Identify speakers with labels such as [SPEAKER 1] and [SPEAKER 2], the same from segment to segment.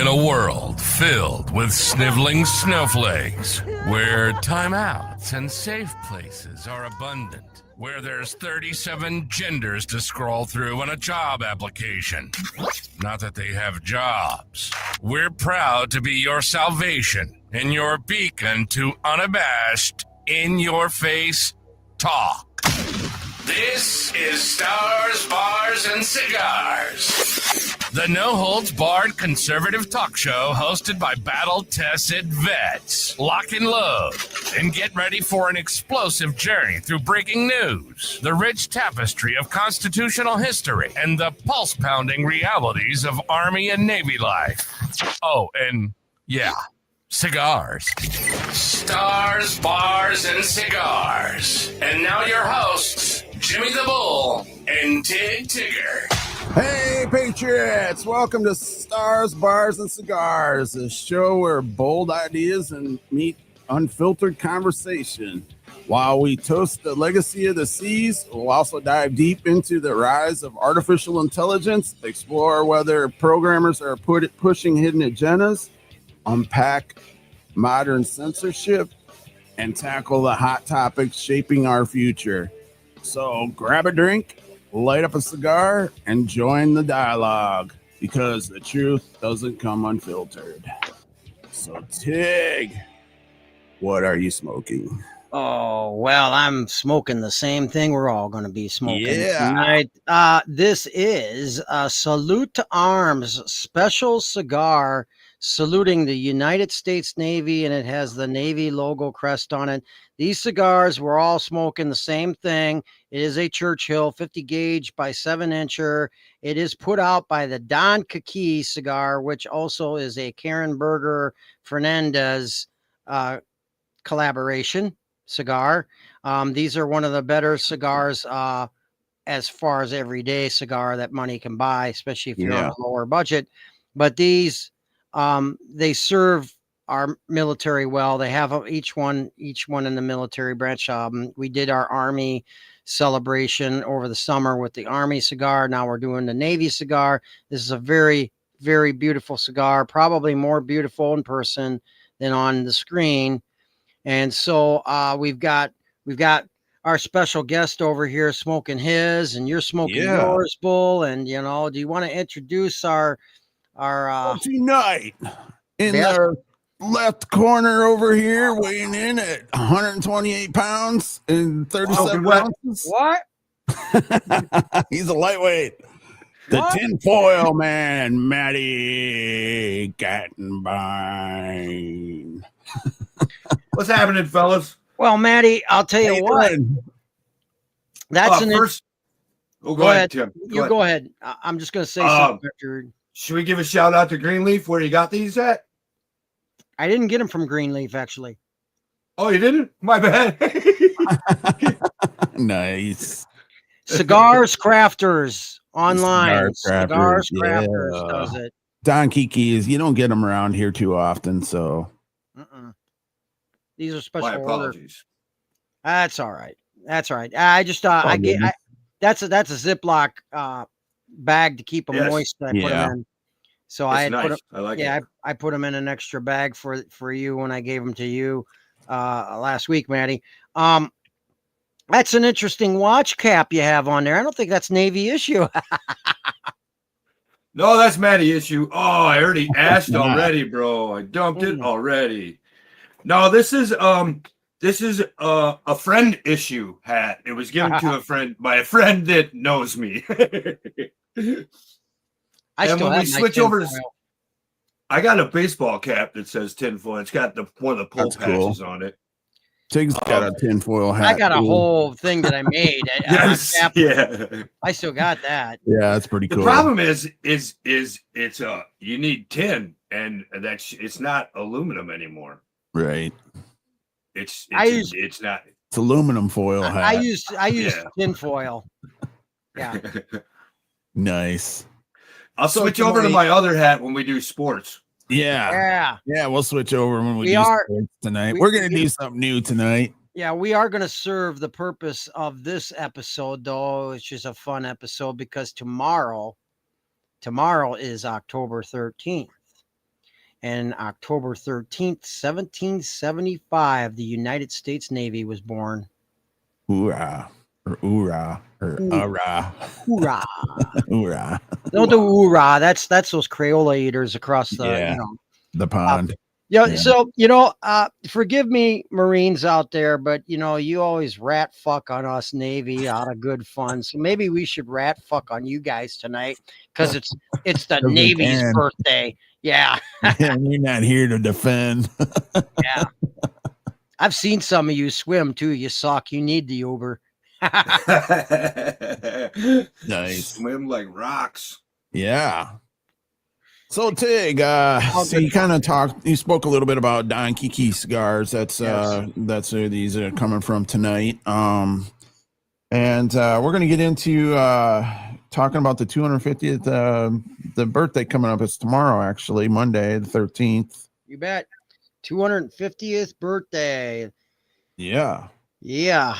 [SPEAKER 1] In a world filled with sniveling snowflakes, where timeouts and safe places are abundant, where there's 37 genders to scroll through on a job application. Not that they have jobs. We're proud to be your salvation and your beacon to unabashed, in-your-face talk. This is Stars, Bars, and Cigars, the no-holds-barred conservative talk show hosted by battle-tested vets. Lock and load and get ready for an explosive journey through breaking news, the rich tapestry of constitutional history, and the pulse-pounding realities of Army and Navy life. Oh, and yeah, cigars. Stars, Bars, and Cigars. And now your hosts, Jimmy the Bull and Tig Tigger.
[SPEAKER 2] Hey, Patriots! Welcome to Stars, Bars, and Cigars, a show where bold ideas and meet unfiltered conversation. While we toast the legacy of the seas, we'll also dive deep into the rise of artificial intelligence, explore whether programmers are pushing hidden agendas, unpack modern censorship, and tackle the hot topics shaping our future. So grab a drink, light up a cigar, and join the dialogue, because the truth doesn't come unfiltered. So, Tig, what are you smoking?
[SPEAKER 3] Oh, well, I'm smoking the same thing we're all going to be smoking
[SPEAKER 2] Yeah.
[SPEAKER 3] tonight. This is a Salute to Arms special cigar saluting the United States Navy, and it has the Navy logo crest on it. These cigars, we're all smoking the same thing. It is a Churchill 50 gauge by 7-incher. It is put out by the Don Kiki cigar, which also is a Karen Berger Fernandez collaboration cigar. These are one of the better cigars as far as everyday cigar that money can buy, especially if you're on a lower budget. But these they serve our military well. They have each one in the military branch. We did our Army celebration over the summer with the Army cigar. Now we're doing the Navy cigar. This is a very, very beautiful cigar, probably more beautiful in person than on the screen. And so we've got our special guest over here smoking his, and you're smoking yours, Bull. And do you want to introduce our
[SPEAKER 2] tonight in the left corner over here, weighing in at 128 pounds and 37 ounces?
[SPEAKER 3] What?
[SPEAKER 2] He's a lightweight. The tinfoil man, Matty Gattenbein.
[SPEAKER 4] What's happening, fellas?
[SPEAKER 3] Well, Matty, I'll tell you what. That's
[SPEAKER 4] first. Go ahead, Tim.
[SPEAKER 3] Go ahead. I'm just going to say something after.
[SPEAKER 4] Should we give a shout out to Greenleaf where you got these at?
[SPEAKER 3] I didn't get them from Greenleaf, actually.
[SPEAKER 4] Oh, you didn't? My bad.
[SPEAKER 2] Nice.
[SPEAKER 3] Cigars Crafters online. Cigars Crafters does it.
[SPEAKER 2] Don Kiki's, you don't get them around here too often, so.
[SPEAKER 3] These are special.
[SPEAKER 4] My apologies.
[SPEAKER 3] That's all right. That's all right. I just that's a Ziploc bag to keep them moist. I put them in. So I had put them, I put them in an extra bag for you when I gave them to you last week, Matty. That's an interesting watch cap you have on there. I don't think that's Navy issue.
[SPEAKER 4] No, that's Matty issue. Oh, I already asked already, bro. I dumped it already. No, this is a friend issue hat. It was given to a friend by a friend that knows me. And when we switch over to, I got a baseball cap that says tinfoil. It's got one of the pull patches on it.
[SPEAKER 2] Tig's got a tinfoil hat.
[SPEAKER 3] I got a whole thing that I made.
[SPEAKER 4] Yes,
[SPEAKER 3] I still got that.
[SPEAKER 2] Yeah, that's pretty cool.
[SPEAKER 4] The problem is it's you need tin, and it's not aluminum anymore.
[SPEAKER 2] Right.
[SPEAKER 4] It's
[SPEAKER 2] aluminum foil hat.
[SPEAKER 3] I used tin foil. Yeah.
[SPEAKER 2] Nice.
[SPEAKER 4] I'll switch over to my other hat when we do sports.
[SPEAKER 2] Yeah. We'll switch over when we do sports tonight. We're gonna do something new tonight.
[SPEAKER 3] Yeah, we are gonna serve the purpose of this episode, though. It's just a fun episode because tomorrow is October 13th. And October 13th, 1775, the United States Navy was born.
[SPEAKER 2] Hoorah. Or hoorah. Or hoorah.
[SPEAKER 3] Hoorah.
[SPEAKER 2] Hoorah.
[SPEAKER 3] Don't do hoorah. That's those Crayola eaters across the,
[SPEAKER 2] Yeah. The pond.
[SPEAKER 3] Yeah. So, forgive me, Marines out there, but you always rat fuck on us Navy out of good fun. So maybe we should rat fuck on you guys tonight because it's the Navy's birthday. Yeah.
[SPEAKER 2] Yeah, you're not here to defend.
[SPEAKER 3] Yeah. I've seen some of you swim too. You suck. You need the Uber.
[SPEAKER 2] Nice.
[SPEAKER 4] Swim like rocks.
[SPEAKER 2] Yeah. So Tig, so you spoke a little bit about Don Kiki cigars. That's where these are coming from tonight. And we're going to get into talking about the 250th, the birthday coming up. It's tomorrow, actually, Monday, the 13th.
[SPEAKER 3] You bet. 250th birthday.
[SPEAKER 2] Yeah.
[SPEAKER 3] Yeah.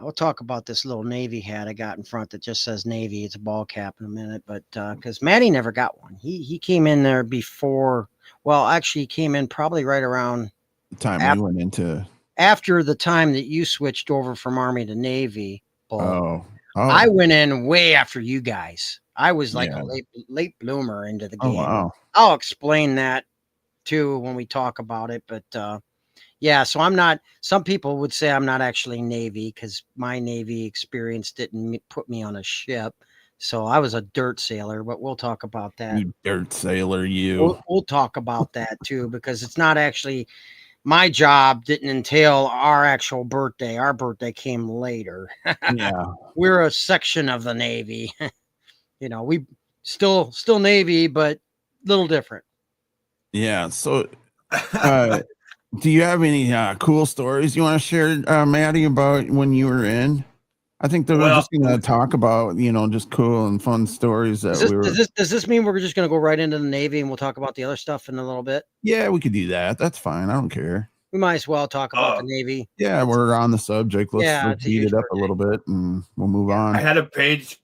[SPEAKER 3] I'll talk about this little Navy hat I got in front that just says Navy. It's a ball cap in a minute, but because Matty never got one. He came in there before. Well, actually, he came in probably right around
[SPEAKER 2] the time we went into
[SPEAKER 3] after the time that you switched over from Army to Navy.
[SPEAKER 2] Oh.
[SPEAKER 3] I went in way after you guys. I was like
[SPEAKER 2] Yeah.
[SPEAKER 3] a late bloomer into the game.
[SPEAKER 2] Oh, wow.
[SPEAKER 3] I'll explain that too when we talk about it, but yeah, so I'm not, some people would say I'm not actually Navy because my Navy experience didn't put me on a ship. So I was a dirt sailor, but we'll talk about that.
[SPEAKER 2] You dirt sailor, you.
[SPEAKER 3] We'll talk about that too, because it's not actually, my job didn't entail our actual birthday. Our birthday came later.
[SPEAKER 2] Yeah.
[SPEAKER 3] We're a section of the Navy. We still Navy, but a little different.
[SPEAKER 2] Yeah. So, do you have any cool stories you want to share, Maddie, about when you were in? I think that we're just going to talk about, just cool and fun stories that
[SPEAKER 3] Does this mean we're just going to go right into the Navy and we'll talk about the other stuff in a little bit?
[SPEAKER 2] Yeah, we could do that. That's fine. I don't care.
[SPEAKER 3] We might as well talk about the Navy.
[SPEAKER 2] Yeah, we're on the subject. Let's heat it up a little bit and we'll move on.
[SPEAKER 4] I had a page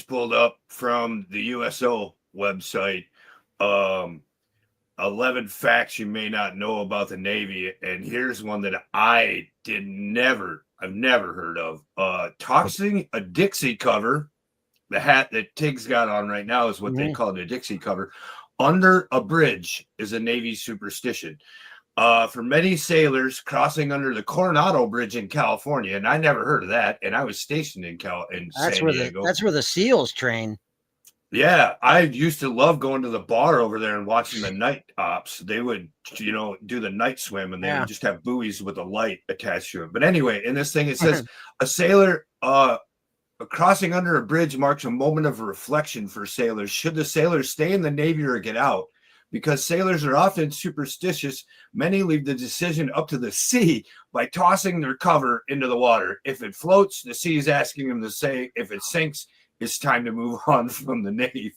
[SPEAKER 4] pulled up from the USO website. 11 facts you may not know about the Navy, and here's one that I've never heard of. Tossing a Dixie cover, the hat that Tig's got on right now is what they call it, a Dixie cover, under a bridge is a Navy superstition. For many sailors, crossing under the Coronado Bridge in California, and I never heard of that, and I was stationed in San Diego.
[SPEAKER 3] That's where the SEALs train.
[SPEAKER 4] Yeah, I used to love going to the bar over there and watching the night ops. They would, do the night swim, and they would just have buoys with a light attached to it. But anyway, in this thing, it says a sailor crossing under a bridge marks a moment of reflection for sailors. Should the sailor stay in the Navy or get out? Because sailors are often superstitious, many leave the decision up to the sea by tossing their cover into the water. If it floats, the sea is asking them to say. If it sinks, it's time to move on from the Navy.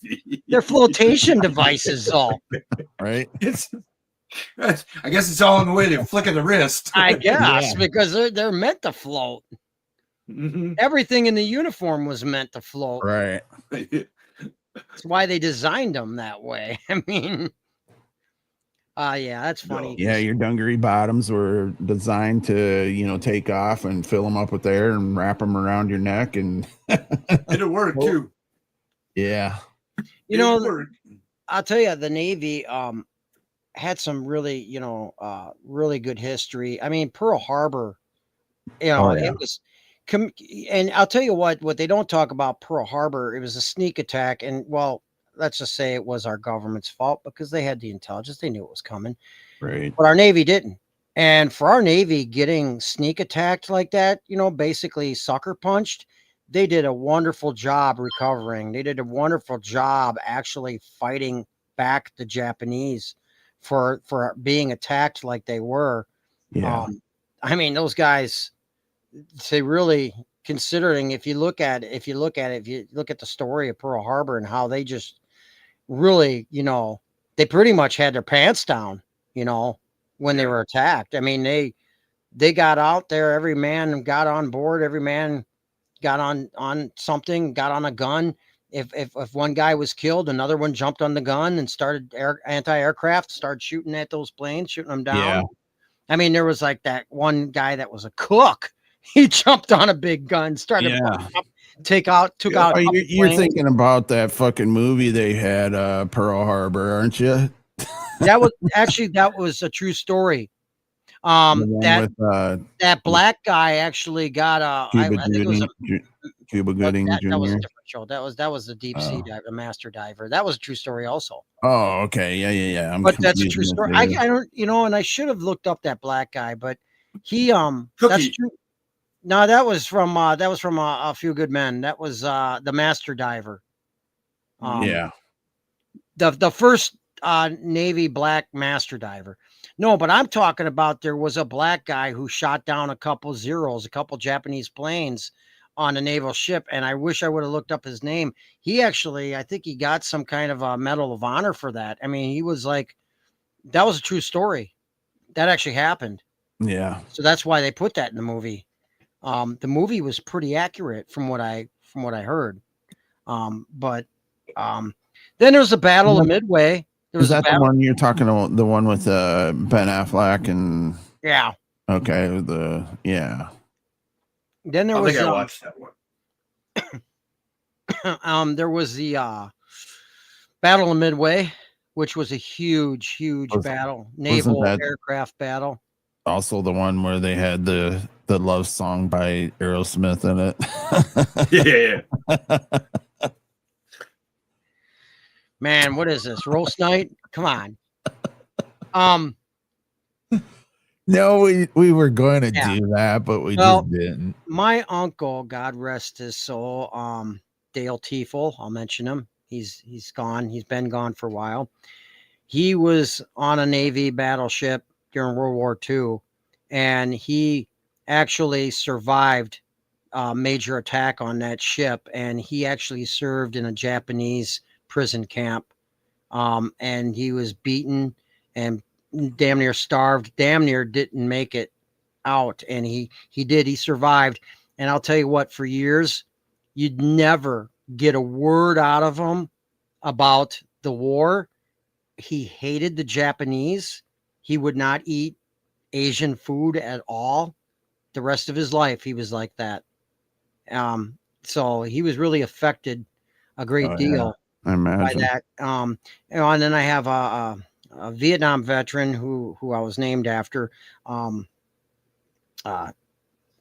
[SPEAKER 3] They're flotation devices, all
[SPEAKER 2] right.
[SPEAKER 4] I guess it's all in the way they flick of the wrist.
[SPEAKER 3] I guess because they're meant to float. Mm-hmm. Everything in the uniform was meant to float.
[SPEAKER 2] Right.
[SPEAKER 3] That's why they designed them that way. I mean, yeah, that's funny.
[SPEAKER 2] Yeah, your dungaree bottoms were designed to, take off and fill them up with air and wrap them around your neck, and
[SPEAKER 4] it'll work too.
[SPEAKER 2] Yeah.
[SPEAKER 3] I'll tell you, the Navy had some really, really good history. I mean, Pearl Harbor, it was. And I'll tell you what they don't talk about Pearl Harbor, it was a sneak attack. And let's just say it was our government's fault because they had the intelligence. They knew it was coming.
[SPEAKER 2] Right.
[SPEAKER 3] But our Navy didn't. And for our Navy getting sneak attacked like that, basically sucker punched, they did a wonderful job recovering. They did a wonderful job actually fighting back the Japanese for being attacked like they were.
[SPEAKER 2] Yeah.
[SPEAKER 3] I mean, those guys, they really, considering if you look at the story of Pearl Harbor and how they just really, they pretty much had their pants down, when they were attacked. I mean, they got out there, every man got on board, every man got on something, got on a gun, if one guy was killed, another one jumped on the gun and started anti-aircraft, started shooting at those planes, shooting them down.
[SPEAKER 2] Yeah.
[SPEAKER 3] I mean, there was like that one guy that was a cook. He jumped on a big gun, started took out.
[SPEAKER 2] You're thinking about that fucking movie they had, Pearl Harbor, aren't you?
[SPEAKER 3] That was a true story. That black guy actually got
[SPEAKER 2] Cuba Gooding Jr.
[SPEAKER 3] That was a different show. That was the deep sea diver, the master diver. That was a true story also.
[SPEAKER 2] Oh, okay, yeah.
[SPEAKER 3] But that's a true story. I don't, and I should have looked up that black guy, but he that's true. No, that was from a Few Good Men. That was the master diver. The first Navy black master diver. No, but I'm talking about there was a black guy who shot down a couple Japanese planes on a naval ship, and I wish I would have looked up his name. He actually, I think he got some kind of a Medal of Honor for that. I mean, he was like, that was a true story. That actually happened.
[SPEAKER 2] Yeah.
[SPEAKER 3] So that's why they put that in the movie. The movie was pretty accurate from what I heard. But then there was the Battle of Midway.
[SPEAKER 2] Is that the one you're talking about? The one with Ben Affleck and okay,
[SPEAKER 3] Then there was
[SPEAKER 4] I watched that
[SPEAKER 3] one. There was the Battle of Midway, which was a huge battle, naval aircraft battle.
[SPEAKER 2] Also, the one where they had the love song by Aerosmith in
[SPEAKER 4] it.
[SPEAKER 3] Yeah. Man, what is this? Roast night? Come on.
[SPEAKER 2] No, we were going to do that, but we just didn't.
[SPEAKER 3] My uncle, God rest his soul, Dale Tiefel, I'll mention him. He's gone. He's been gone for a while. He was on a Navy battleship during World War II, and he actually survived a major attack on that ship, and he actually served in a Japanese prison camp, and he was beaten and damn near starved, damn near didn't make it out, and he survived. And I'll tell you what, for years you'd never get a word out of him about the war. He hated the Japanese. He would not eat Asian food at all. The rest of his life he was like that. So he was really affected a great deal by that. And then I have a Vietnam veteran who I was named after. My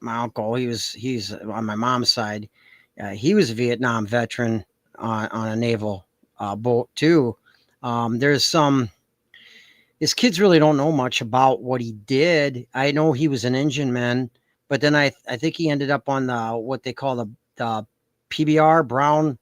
[SPEAKER 3] uncle, he's on my mom's side. He was a Vietnam veteran on a naval boat too. His kids really don't know much about what he did. I know he was an engine man, but then I think he ended up on what they call the PBR, Brown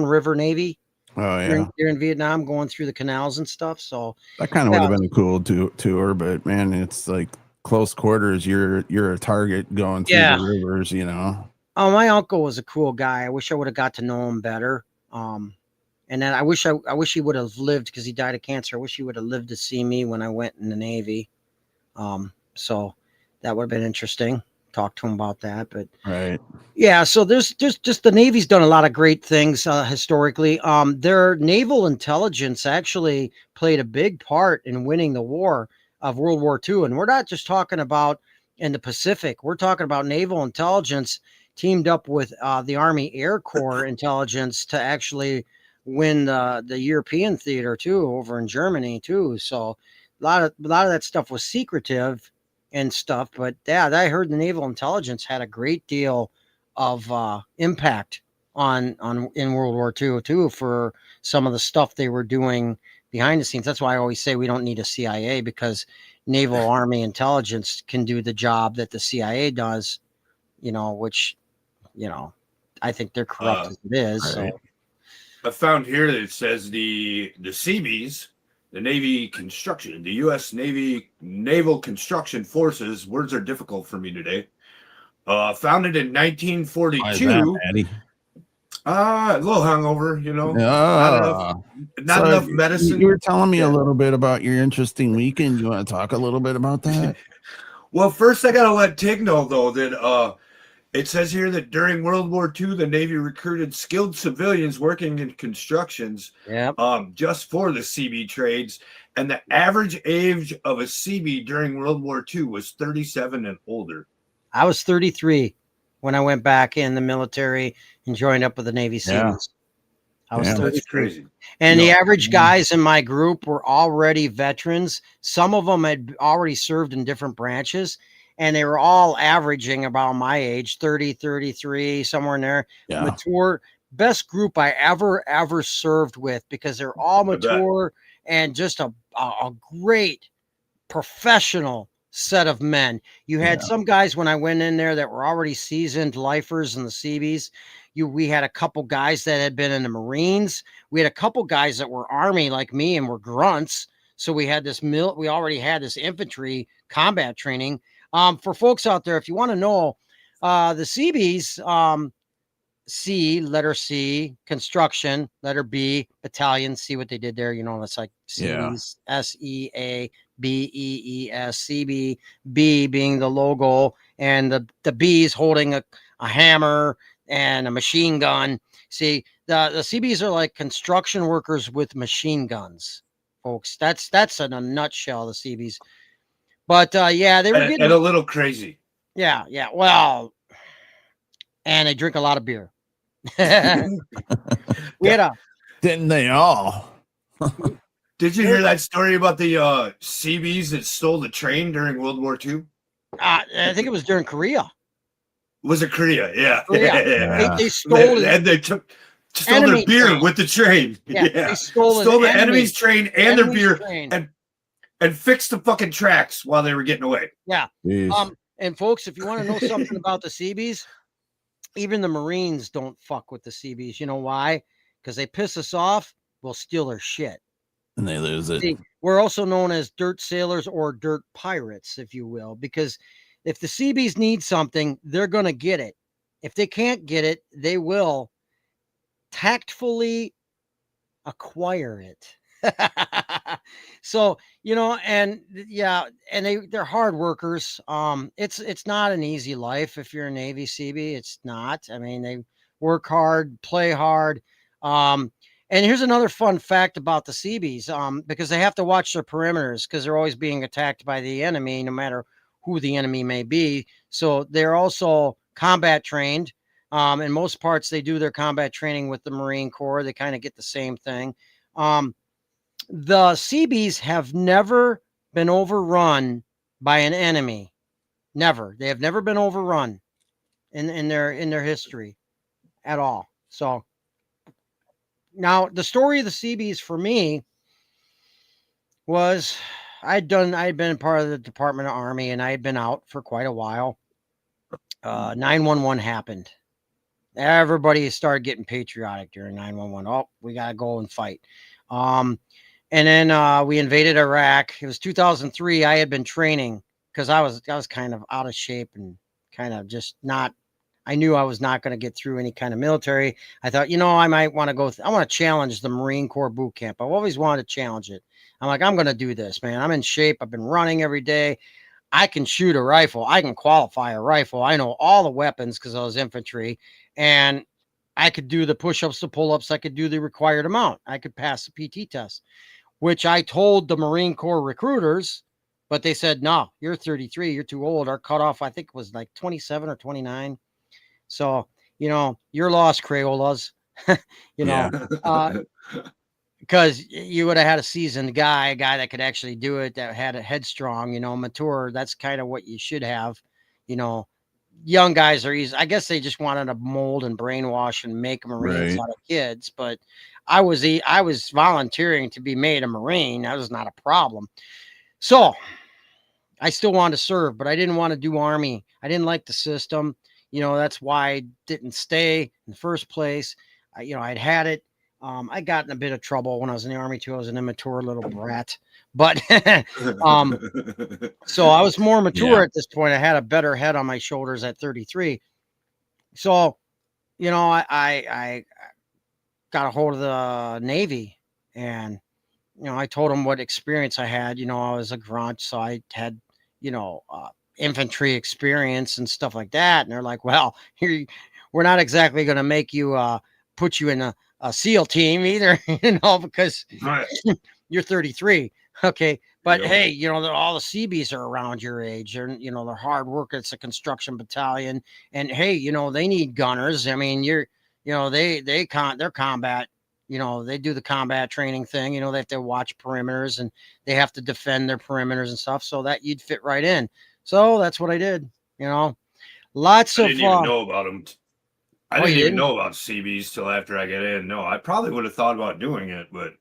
[SPEAKER 3] River Navy.
[SPEAKER 2] Oh yeah,
[SPEAKER 3] here in Vietnam, going through the canals and stuff. So
[SPEAKER 2] that kind of would have been a cool tour, but man, it's like close quarters. You're a target going through the rivers,
[SPEAKER 3] Oh, my uncle was a cool guy. I wish I would have got to know him better. And then I wish he would have lived, because he died of cancer. I wish he would have lived to see me when I went in the Navy. So that would have been interesting. Talk to him about that, but so there's just the Navy's done a lot of great things historically. Their naval intelligence actually played a big part in winning the war of World War II, and we're not just talking about in the Pacific. We're talking about naval intelligence teamed up with the Army Air Corps intelligence to actually win the European theater too, over in Germany too. So a lot of that stuff was secretive and stuff, but I heard the naval intelligence had a great deal of impact in World War II too, for some of the stuff they were doing behind the scenes. That's why I always say we don't need a CIA, because naval Army intelligence can do the job that the CIA does, which I think they're corrupt as it is. So
[SPEAKER 4] I found here that it says the Seabees, the Navy construction, the U.S. Navy Naval Construction Forces, words are difficult for me today, founded in 1942. A little hungover, not enough medicine.
[SPEAKER 2] You were telling me a little bit about your interesting weekend. You want to talk a little bit about that?
[SPEAKER 4] Well, first I got to let Tig know, though, that It says here that during World War II, the Navy recruited skilled civilians working in constructions just for the CB trades. And the average age of a CB during World War II was 37 and older.
[SPEAKER 3] I was 33 when I went back in the military and joined up with the Navy SEALs. I was 33.
[SPEAKER 4] That's crazy.
[SPEAKER 3] And the average guys in my group were already veterans. Some of them had already served in different branches, and they were all averaging about my age, 30, 33, somewhere in there.
[SPEAKER 2] Yeah.
[SPEAKER 3] Mature. Best group I ever served with, because they're all mature and just a great professional set of men. You had some guys when I went in there that were already seasoned lifers in the CBs. We had a couple guys that had been in the Marines. We had a couple guys that were Army like me and were grunts. So we had this we already had this infantry combat training. For folks out there, if you want to know, the CBs, letter C, construction, letter B, battalion. See what they did there? You know, it's like CBs, SEABEES, CB, B being the logo, and the B's holding a hammer and a machine gun. See, the CBs are like construction workers with machine guns, folks. That's in a nutshell, the CBs. But they were getting
[SPEAKER 4] a little crazy.
[SPEAKER 3] Yeah. Well, and they drink a lot of beer. We had
[SPEAKER 2] Didn't they all?
[SPEAKER 4] Did you hear that story about the CBs that stole the train during World War II?
[SPEAKER 3] I think it was during Korea.
[SPEAKER 4] Was it Korea? Yeah.
[SPEAKER 3] Korea. They stole it.
[SPEAKER 4] And they stole their beer
[SPEAKER 3] train
[SPEAKER 4] with the train.
[SPEAKER 3] They stole
[SPEAKER 4] the enemy's train and their beer
[SPEAKER 3] train.
[SPEAKER 4] and fixed the fucking tracks while they were getting away.
[SPEAKER 3] Yeah. And folks, if you want to know something about the CBs, even the Marines don't fuck with the CBs. You know why? Because they piss us off, we'll steal their shit.
[SPEAKER 2] And they lose it.
[SPEAKER 3] See, we're also known as dirt sailors or dirt pirates, if you will, because if the CBs need something, they're going to get it. If they can't get it, they will tactfully acquire it. So, and they're hard workers. It's not an easy life if you're a Navy CB. It's not. I mean, they work hard, play hard. And here's another fun fact about the CBs, because they have to watch their perimeters because they're always being attacked by the enemy, no matter who the enemy may be. So they're also combat trained. In most parts, they do their combat training with the Marine Corps. They kind of get the same thing. The CBs have never been overrun by an enemy. Never. They have never been overrun in their history at all. So now the story of the CBs for me was I'd been part of the Department of Army, and I had been out for quite a while. 9/11 happened. Everybody started getting patriotic during 9/11. Oh, we got to go and fight. And then we invaded Iraq. It was 2003. I had been training because I was kind of out of shape and kind of just not. I knew I was not going to get through any kind of military. I thought, I might want to go. I want to challenge the Marine Corps boot camp. I've always wanted to challenge it. I'm like, I'm going to do this, man. I'm in shape. I've been running every day. I can shoot a rifle. I can qualify a rifle. I know all the weapons because I was infantry, and I could do the push-ups, the pull-ups. I could do the required amount. I could pass the PT test, which I told the Marine Corps recruiters, but they said, no, you're 33. You're too old. Our cutoff, I think, was like 27 or 29. So, you're lost, Crayolas, because you would have had a seasoned guy, a guy that could actually do it, that had a headstrong, mature. That's kind of what you should have. Young guys are easy. I guess they just wanted to mold and brainwash and make Marines out of kids. But I was volunteering to be made a Marine. That was not a problem. So I still wanted to serve, but I didn't want to do Army. I didn't like the system. That's why I didn't stay in the first place. I'd had it. I got in a bit of trouble when I was in the Army too. I was an immature little brat, but so I was more mature at this point. I had a better head on my shoulders at 33. So, I got a hold of the Navy, and I told them what experience I had. I was a grunt, so I had infantry experience and stuff like that. And they're like, well, we're not exactly going to make you put you in a SEAL team either, because you're 33. Okay. But hey, all the CBs are around your age. They're hard work. It's a construction battalion. And hey, they need gunners. I mean, they're combat. They do the combat training thing. They have to watch perimeters and they have to defend their perimeters and stuff. So that you'd fit right in. So that's what I did. Lots of.
[SPEAKER 4] I didn't even know about them. I didn't even know about CBs till after I get in. No, I probably would have thought about doing it, but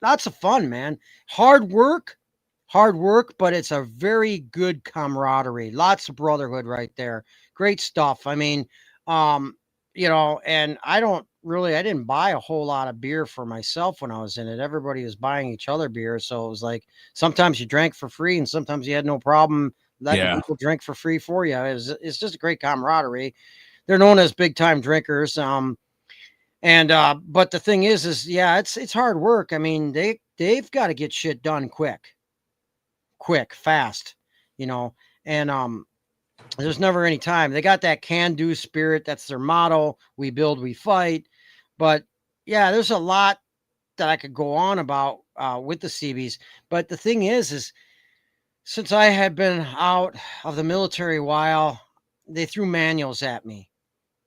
[SPEAKER 3] lots of fun, man. Hard work, but it's a very good camaraderie. Lots of brotherhood right there. Great stuff. I mean, and I didn't buy a whole lot of beer for myself when I was in it. Everybody was buying each other beer. So it was like, sometimes you drank for free and sometimes you had no problem letting people drink for free for you. It's just a great camaraderie. They're known as big time drinkers. But the thing is it's hard work. I mean, they've got to get shit done quick, fast, and there's never any time. They got that can-do spirit. That's their motto. We build, we fight. But yeah, there's a lot that I could go on about with the CBs. But the thing is since I had been out of the military a while, they threw manuals at me.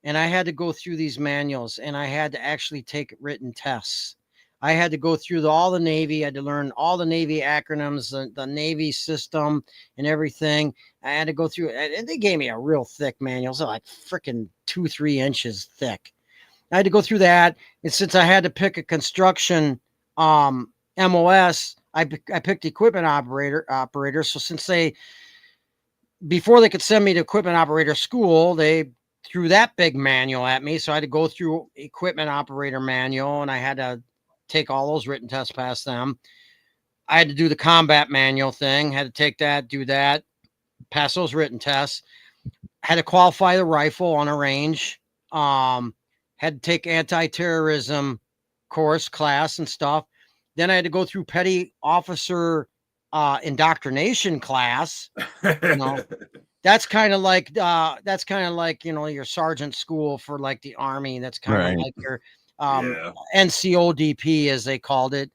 [SPEAKER 3] And I had to go through these manuals and I had to actually take written tests. I had to go through all the Navy. I had to learn all the Navy acronyms, the Navy system and everything. I had to go through it. And they gave me a real thick manual. So like freaking 2-3 inches thick. I had to go through that. And since I had to pick a construction MOS, I picked equipment operator. So before they could send me to equipment operator school, they threw that big manual at me. So I had to go through equipment operator manual and I had to take all those written tests past them. I had to do the combat manual thing, had to take that, do that, pass those written tests, had to qualify the rifle on a range, had to take anti-terrorism class and stuff. Then I had to go through petty officer indoctrination class. That's kind of like your sergeant school for like the Army. That's kind of like your NCODP, as they called it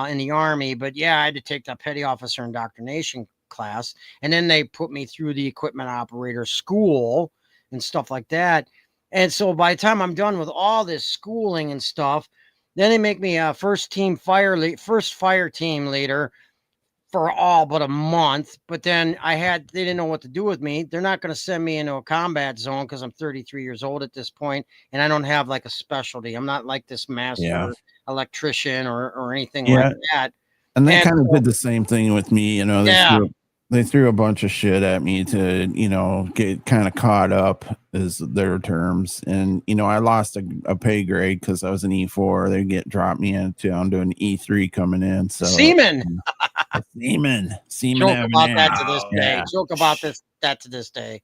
[SPEAKER 3] in the Army. But yeah, I had to take the petty officer indoctrination class, and then they put me through the equipment operator school and stuff like that. And so by the time I'm done with all this schooling and stuff, then they make me a first fire team leader for all but a month. But then they didn't know what to do with me. They're not going to send me into a combat zone because I'm 33 years old at this point, and I don't have like a specialty. I'm not like this master electrician or anything like that.
[SPEAKER 2] And they kind of did the same thing with me. They threw a bunch of shit at me to, get kind of caught up, is their terms. And, I lost a pay grade because I was an E4. They dropped me down to an E3 coming in. So
[SPEAKER 3] Seaman.
[SPEAKER 2] Joke
[SPEAKER 3] about that to this day. Joke about that to this day.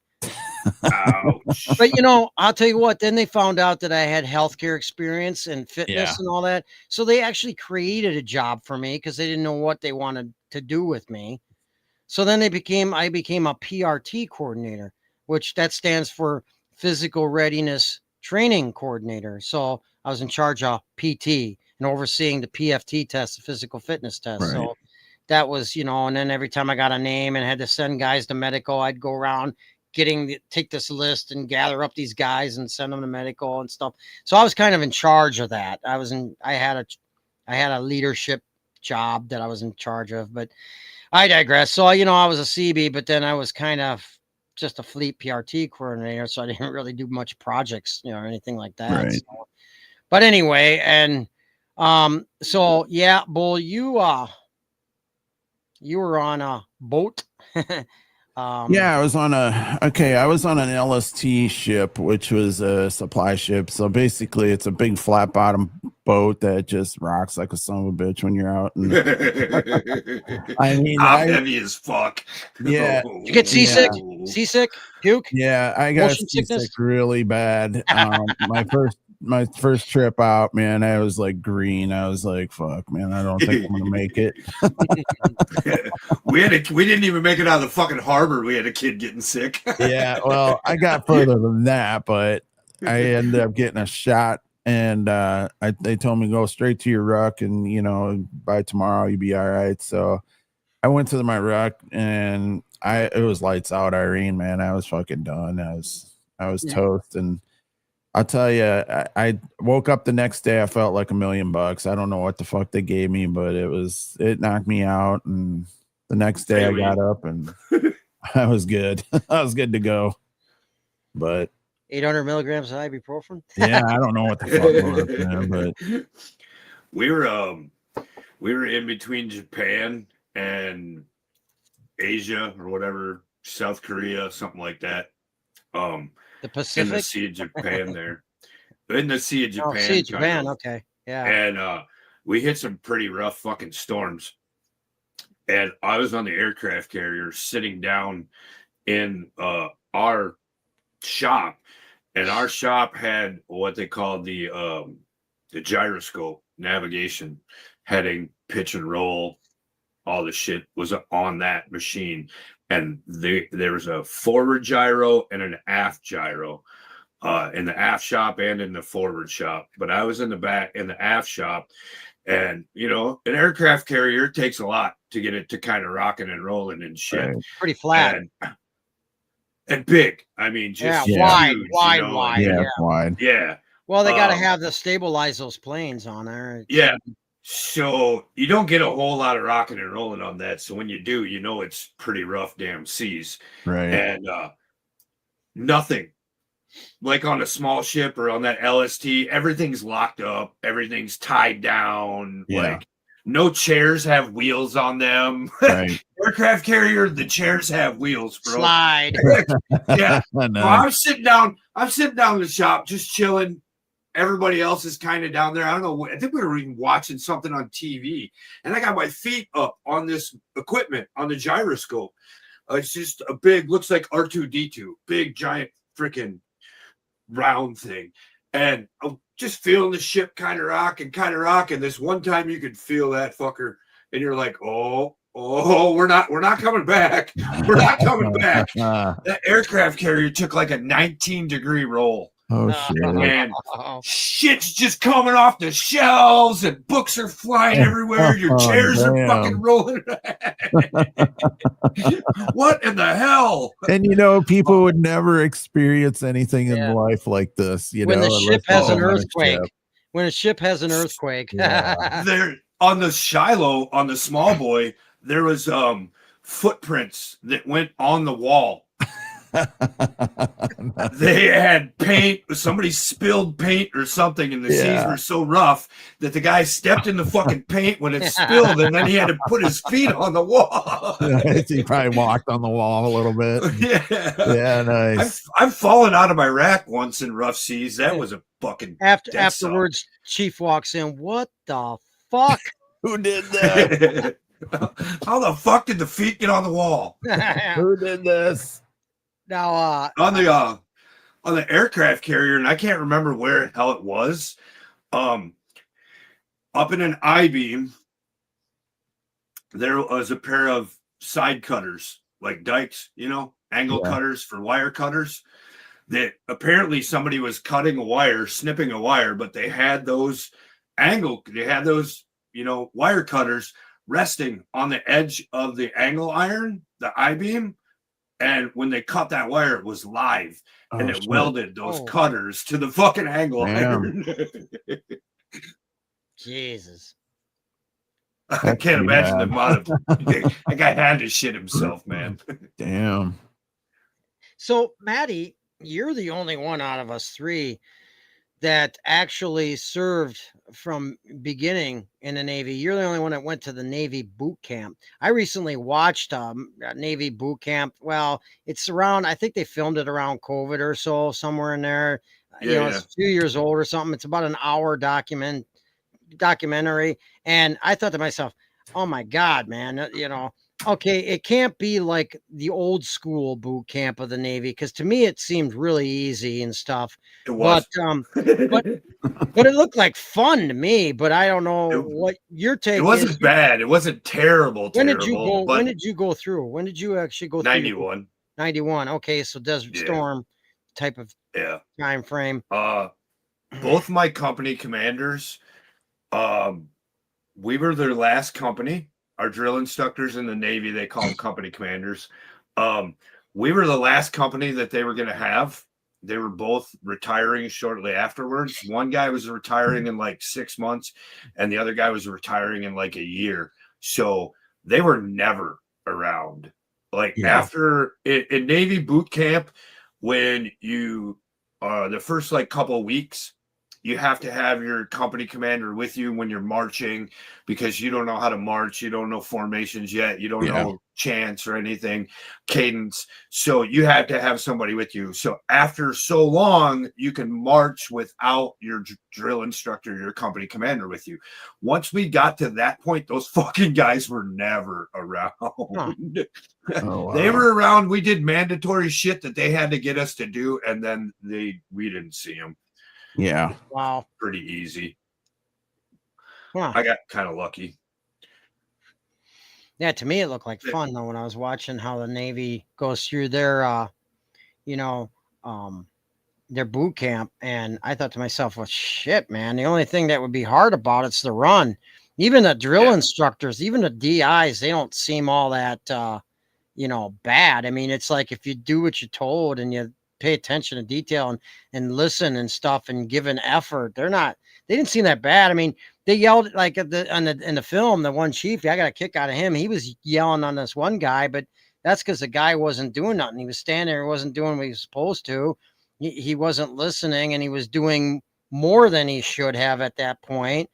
[SPEAKER 4] Ouch.
[SPEAKER 3] But I'll tell you what, then they found out that I had healthcare experience and fitness and all that. So they actually created a job for me because they didn't know what they wanted to do with me. So then I became a PRT coordinator, which that stands for physical readiness training coordinator. So I was in charge of PT and overseeing the PFT test, the physical fitness test. Right. So that was, and then every time I got a name and had to send guys to medical, I'd go around take this list and gather up these guys and send them to medical and stuff. So I was kind of in charge of that. I had a leadership job that I was in charge of, but I digress. So, I was a CB, but then I was kind of just a fleet PRT coordinator. So I didn't really do much projects, or anything like that.
[SPEAKER 2] Right.
[SPEAKER 3] So, but anyway, and so yeah, Bull, you were on a boat.
[SPEAKER 2] I was on an LST ship, which was a supply ship. So basically it's a big flat bottom boat that just rocks like a son of a bitch when you're out. And
[SPEAKER 4] I'm heavy as fuck.
[SPEAKER 2] Yeah.
[SPEAKER 3] You get seasick? Seasick? Puke?
[SPEAKER 2] Yeah, I got seasick really bad. my first trip out, man, I was like green. I was like, fuck, man, I don't think I'm gonna make it.
[SPEAKER 4] We didn't even make it out of the fucking harbor. We had a kid getting sick.
[SPEAKER 2] Yeah, well, I got further than that, but I ended up getting a shot, and they told me go straight to your ruck, and by tomorrow you'll be all right. So I went to my ruck, and it was lights out, Irene, man. I was fucking done. I was toast, and I'll tell you, I woke up the next day. I felt like $1 million. I don't know what the fuck they gave me, but it knocked me out. And the next day I got up and I was good. I was good to go. But
[SPEAKER 3] 800 milligrams of ibuprofen.
[SPEAKER 2] Yeah, I don't know what the fuck was, man, but
[SPEAKER 4] we were in between Japan and Asia or whatever, South Korea, something like that.
[SPEAKER 3] The Pacific?
[SPEAKER 4] In the Sea of Japan there. In the Sea of Japan.
[SPEAKER 3] Sea of Japan, okay. Yeah.
[SPEAKER 4] And we hit some pretty rough fucking storms. And I was on the aircraft carrier sitting down in our shop. And our shop had what they called the gyroscope, navigation, heading, pitch and roll. All the shit was on that machine. And there was a forward gyro and an aft gyro in the aft shop and in the forward shop. But I was in the back in the aft shop. And, an aircraft carrier takes a lot to get it to kind of rocking and rolling and shit.
[SPEAKER 2] Right.
[SPEAKER 3] Pretty flat.
[SPEAKER 4] And big. I mean, just
[SPEAKER 3] wide,
[SPEAKER 4] huge,
[SPEAKER 3] wide.
[SPEAKER 2] Yeah, wide.
[SPEAKER 4] Yeah.
[SPEAKER 3] Well, they got to have to stabilize those planes on there.
[SPEAKER 4] Yeah. So you don't get a whole lot of rocking and rolling on that. So when you do, it's pretty rough damn seas.
[SPEAKER 2] Right.
[SPEAKER 4] And nothing. Like on a small ship or on that LST, everything's locked up. Everything's tied down.
[SPEAKER 2] Yeah.
[SPEAKER 4] Like no chairs have wheels on them.
[SPEAKER 2] Right.
[SPEAKER 4] Aircraft carrier, the chairs have wheels, bro.
[SPEAKER 3] Slide.
[SPEAKER 4] Yeah.
[SPEAKER 2] I know.
[SPEAKER 4] Well, I'm sitting down in the shop, just chilling. Everybody else is kind of down there. I don't know. I think we were even watching something on TV, and I got my feet up on this equipment on the gyroscope. It's just a big, looks like R2D2, big giant freaking round thing, and I'm just feeling the ship kind of rock. And this one time you could feel that fucker, and you're like, oh, we're not coming back. We're not coming back. That aircraft carrier took like a 19-degree roll.
[SPEAKER 2] Oh shit!
[SPEAKER 4] And shit's just coming off the shelves, and books are flying everywhere. Your chairs are fucking rolling. What in the hell?
[SPEAKER 2] And people would never experience anything in life like this.
[SPEAKER 3] When the ship has an earthquake. When a ship has an earthquake.
[SPEAKER 4] There on the Shiloh, on the small boy, there was footprints that went on the wall. They had paint. Somebody spilled paint or something, and the seas were so rough that the guy stepped in the fucking paint when it spilled, and then he had to put his feet on the wall.
[SPEAKER 2] He probably walked on the wall a little bit. Yeah, nice.
[SPEAKER 4] I've fallen out of my rack once in rough seas. That was a fucking
[SPEAKER 3] afterwards. Chief walks in. What the fuck?
[SPEAKER 2] Who did that?
[SPEAKER 4] How the fuck did the feet get on the wall?
[SPEAKER 2] Who did this?
[SPEAKER 3] Now,
[SPEAKER 4] on the aircraft carrier, and I can't remember where the hell it was, up in an I-beam, there was a pair of side cutters, like dikes, angle cutters for wire cutters, that apparently somebody was cutting a wire, snipping a wire, but they had those wire cutters resting on the edge of the angle iron, the I-beam. And when they cut that wire, it was live, and it welded those cutters to the fucking angle iron.
[SPEAKER 3] Jesus.
[SPEAKER 4] I can't imagine the amount of that guy had to shit himself, man.
[SPEAKER 2] Damn.
[SPEAKER 3] So, Maddie, you're the only one out of us three that actually served from beginning in the Navy. You're the only one that went to the Navy boot camp. I recently watched a Navy boot camp. Well, it's around, I think they filmed it around COVID or so, somewhere in there. It's a few years old or something. It's about an hour documentary. And I thought to myself, oh my God, man, okay, it can't be like the old school boot camp of the Navy, because to me it seemed really easy and stuff.
[SPEAKER 4] It
[SPEAKER 3] But
[SPEAKER 4] was.
[SPEAKER 3] but but it looked like fun to me. But I don't know
[SPEAKER 4] It,
[SPEAKER 3] what your
[SPEAKER 4] it
[SPEAKER 3] take is.
[SPEAKER 4] wasn't bad. It wasn't terrible.
[SPEAKER 3] When did you go?
[SPEAKER 4] But
[SPEAKER 3] When did you go through? When did you actually go through?
[SPEAKER 4] 91.
[SPEAKER 3] 91. Okay, so Desert
[SPEAKER 4] Yeah.
[SPEAKER 3] Storm type of
[SPEAKER 4] Yeah.
[SPEAKER 3] time frame.
[SPEAKER 4] Both my company commanders, we were their last company. Our drill instructors in the Navy, they call them company commanders. We were the last company that they were going to have. They were both retiring shortly afterwards. One guy was retiring in like 6 months, and the other guy was retiring in like a year. So they were never around. Like after in Navy boot camp, when you the first like couple of weeks, you have to have your company commander with you when you're marching, because you don't know how to march. You don't know formations yet. You don't know chants or anything, cadence. So you have to have somebody with you. So after so long, you can march without your drill instructor, your company commander with you. Once we got to that point, those fucking guys were never around.
[SPEAKER 3] Huh.
[SPEAKER 2] Oh, wow.
[SPEAKER 4] They were around. We did mandatory shit that they had to get us to do, and then we didn't see them.
[SPEAKER 2] Yeah.
[SPEAKER 3] Wow.
[SPEAKER 4] Pretty easy.
[SPEAKER 3] Huh.
[SPEAKER 4] I got kind of lucky.
[SPEAKER 3] Yeah, to me it looked like fun though when I was watching how the Navy goes through their their boot camp, and I thought to myself, well, shit, man, the only thing that would be hard about it's the run. Even the drill instructors, even the DIs, they don't seem all that bad. I mean, it's like if you do what you're told and you pay attention to detail and listen and stuff and give an effort, they didn't seem that bad. I mean, they yelled like in the film, the one chief, I got a kick out of him. He was yelling on this one guy, but that's because the guy wasn't doing nothing. He was standing there, wasn't doing what he was supposed to. He wasn't listening, and he was doing more than he should have at that point.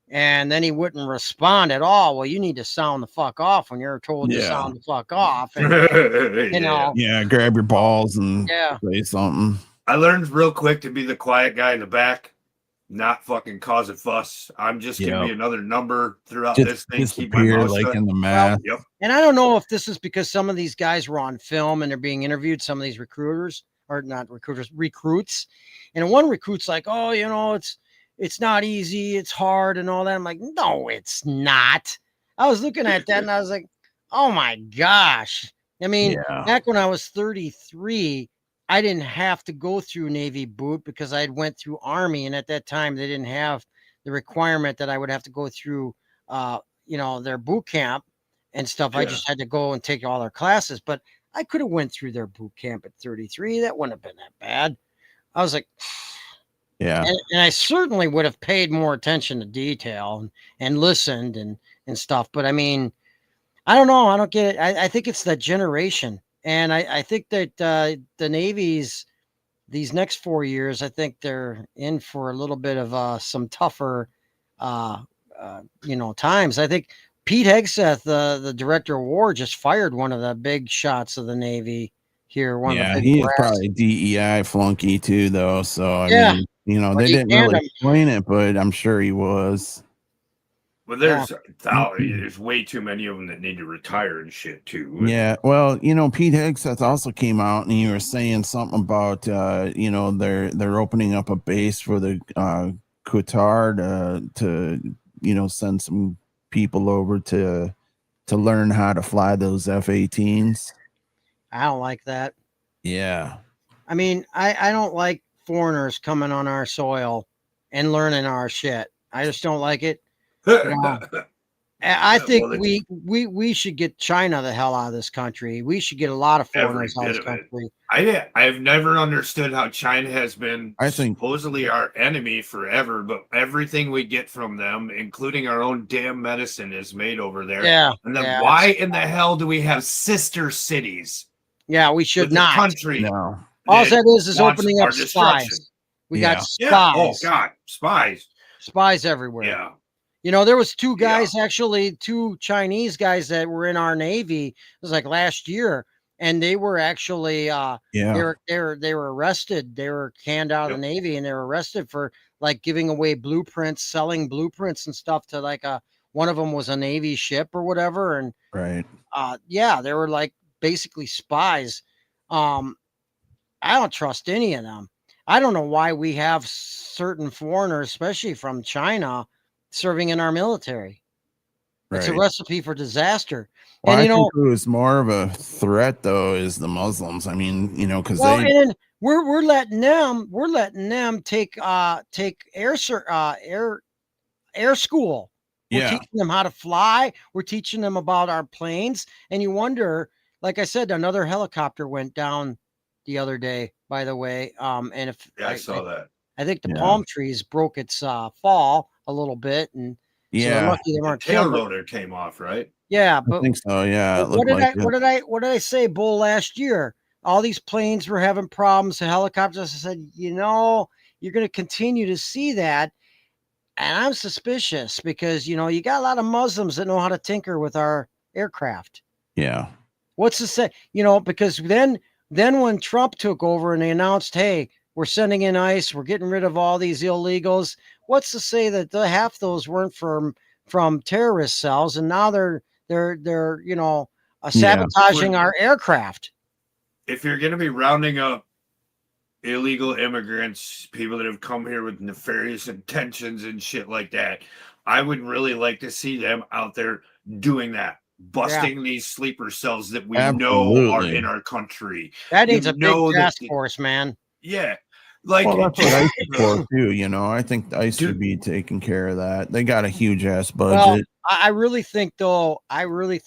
[SPEAKER 3] And then he wouldn't respond at all. Well, you need to sound the fuck off when you're told to sound the fuck off. And,
[SPEAKER 2] grab your balls and say something.
[SPEAKER 4] I learned real quick to be the quiet guy in the back, not fucking cause a fuss. I'm just gonna be another number throughout this thing. Keep my mouth
[SPEAKER 2] like
[SPEAKER 4] shut.
[SPEAKER 2] in the math.
[SPEAKER 4] Yep.
[SPEAKER 3] And I don't know if this is because some of these guys were on film and they're being interviewed, some of these recruits. And one recruit's like, oh, it's not easy, it's hard and all that. I'm like, no, it's not. I was looking at that and I was like, oh my gosh. I mean, back when I was 33, I didn't have to go through Navy boot because I went through Army, and at that time they didn't have the requirement that I would have to go through their boot camp and stuff. I just had to go and take all their classes, but I could have went through their boot camp at 33. That wouldn't have been that bad. I was like, and I certainly would have paid more attention to detail and listened and stuff. But I mean, I don't know. I don't get it. I think it's that generation. And I think that the Navy's, these next 4 years, I think they're in for a little bit of some tougher, times. I think Pete Hegseth, the director of war, just fired one of the big shots of the Navy here.
[SPEAKER 2] He is probably DEI flunky too, though. So I mean, they didn't really explain it, but I'm sure he was.
[SPEAKER 4] Well, there's way too many of them that need to retire and shit too.
[SPEAKER 2] Yeah, well, Pete Hegseth also came out and he was saying something about they're opening up a base for the Qatar to send some people over to learn how to fly those F-18s.
[SPEAKER 3] I don't like that.
[SPEAKER 2] Yeah.
[SPEAKER 3] I mean, I don't like foreigners coming on our soil and learning our shit. I just don't like it. I think we should get China the hell out of this country. We should get a lot of foreigners out of this country.
[SPEAKER 4] I've never understood how China has been supposedly our enemy forever, but everything we get from them, including our own damn medicine, is made over there.
[SPEAKER 3] Yeah.
[SPEAKER 4] And then why in the hell do we have sister cities?
[SPEAKER 3] Yeah, we should not.
[SPEAKER 4] Country.
[SPEAKER 2] No.
[SPEAKER 3] All that is opening up spies. We got spies.
[SPEAKER 4] Yeah. Oh God, spies.
[SPEAKER 3] Spies everywhere.
[SPEAKER 4] Yeah.
[SPEAKER 3] There was two guys, actually, two Chinese guys that were in our Navy. It was like last year, and they were actually they were arrested. They were canned out of the Navy, and they were arrested for like giving away blueprints, selling blueprints and stuff to like one of them was a Navy ship or whatever. And
[SPEAKER 2] Right.
[SPEAKER 3] yeah, they were like basically spies. I don't trust any of them. I don't know why we have certain foreigners, especially from China, serving in our military. It's a
[SPEAKER 2] Right.
[SPEAKER 3] recipe for disaster.
[SPEAKER 2] Well,
[SPEAKER 3] And
[SPEAKER 2] I
[SPEAKER 3] you
[SPEAKER 2] think
[SPEAKER 3] know,
[SPEAKER 2] who is more of a threat though is the Muslims. I mean, because
[SPEAKER 3] well,
[SPEAKER 2] they,
[SPEAKER 3] and we're letting them take air school. We're
[SPEAKER 2] yeah,
[SPEAKER 3] teaching them how to fly. We're teaching them about our planes. And you wonder, like I said, another helicopter went down the other day, by the way. And if
[SPEAKER 4] Yeah, I saw that.
[SPEAKER 3] I think the
[SPEAKER 2] Yeah.
[SPEAKER 3] palm trees broke its fall a little bit, and so they're
[SPEAKER 2] yeah,
[SPEAKER 3] lucky they
[SPEAKER 4] The
[SPEAKER 3] weren't
[SPEAKER 4] tail
[SPEAKER 3] killed. But
[SPEAKER 4] rotor came off, right?
[SPEAKER 3] yeah,
[SPEAKER 2] I
[SPEAKER 3] but
[SPEAKER 2] think so. Yeah, it
[SPEAKER 3] what
[SPEAKER 2] looked
[SPEAKER 3] did
[SPEAKER 2] like
[SPEAKER 3] I
[SPEAKER 2] it.
[SPEAKER 3] what did I say, Bull, last year? All these planes were having problems, the helicopters. I said, you're going to continue to see that. And I'm suspicious because, you got a lot of Muslims that know how to tinker with our aircraft.
[SPEAKER 2] Yeah,
[SPEAKER 3] What's to say, because then when Trump took over and they announced, hey, we're sending in ICE, we're getting rid of all these illegals. What's to say that half those weren't from terrorist cells, and now they're sabotaging our aircraft.
[SPEAKER 4] If you're going to be rounding up illegal immigrants, people that have come here with nefarious intentions and shit like that, I would really like to see them out there doing that, busting these sleeper cells that we know are
[SPEAKER 2] absolutely.
[SPEAKER 4] in our country.
[SPEAKER 3] That needs a big
[SPEAKER 4] that
[SPEAKER 3] task force, man.
[SPEAKER 4] Yeah. Like,
[SPEAKER 2] Well, that's what ICE is for too. I think ICE
[SPEAKER 4] Dude.
[SPEAKER 2] should be taking care of that. They got a huge ass
[SPEAKER 3] Well,
[SPEAKER 2] budget.
[SPEAKER 3] I really think though, I don't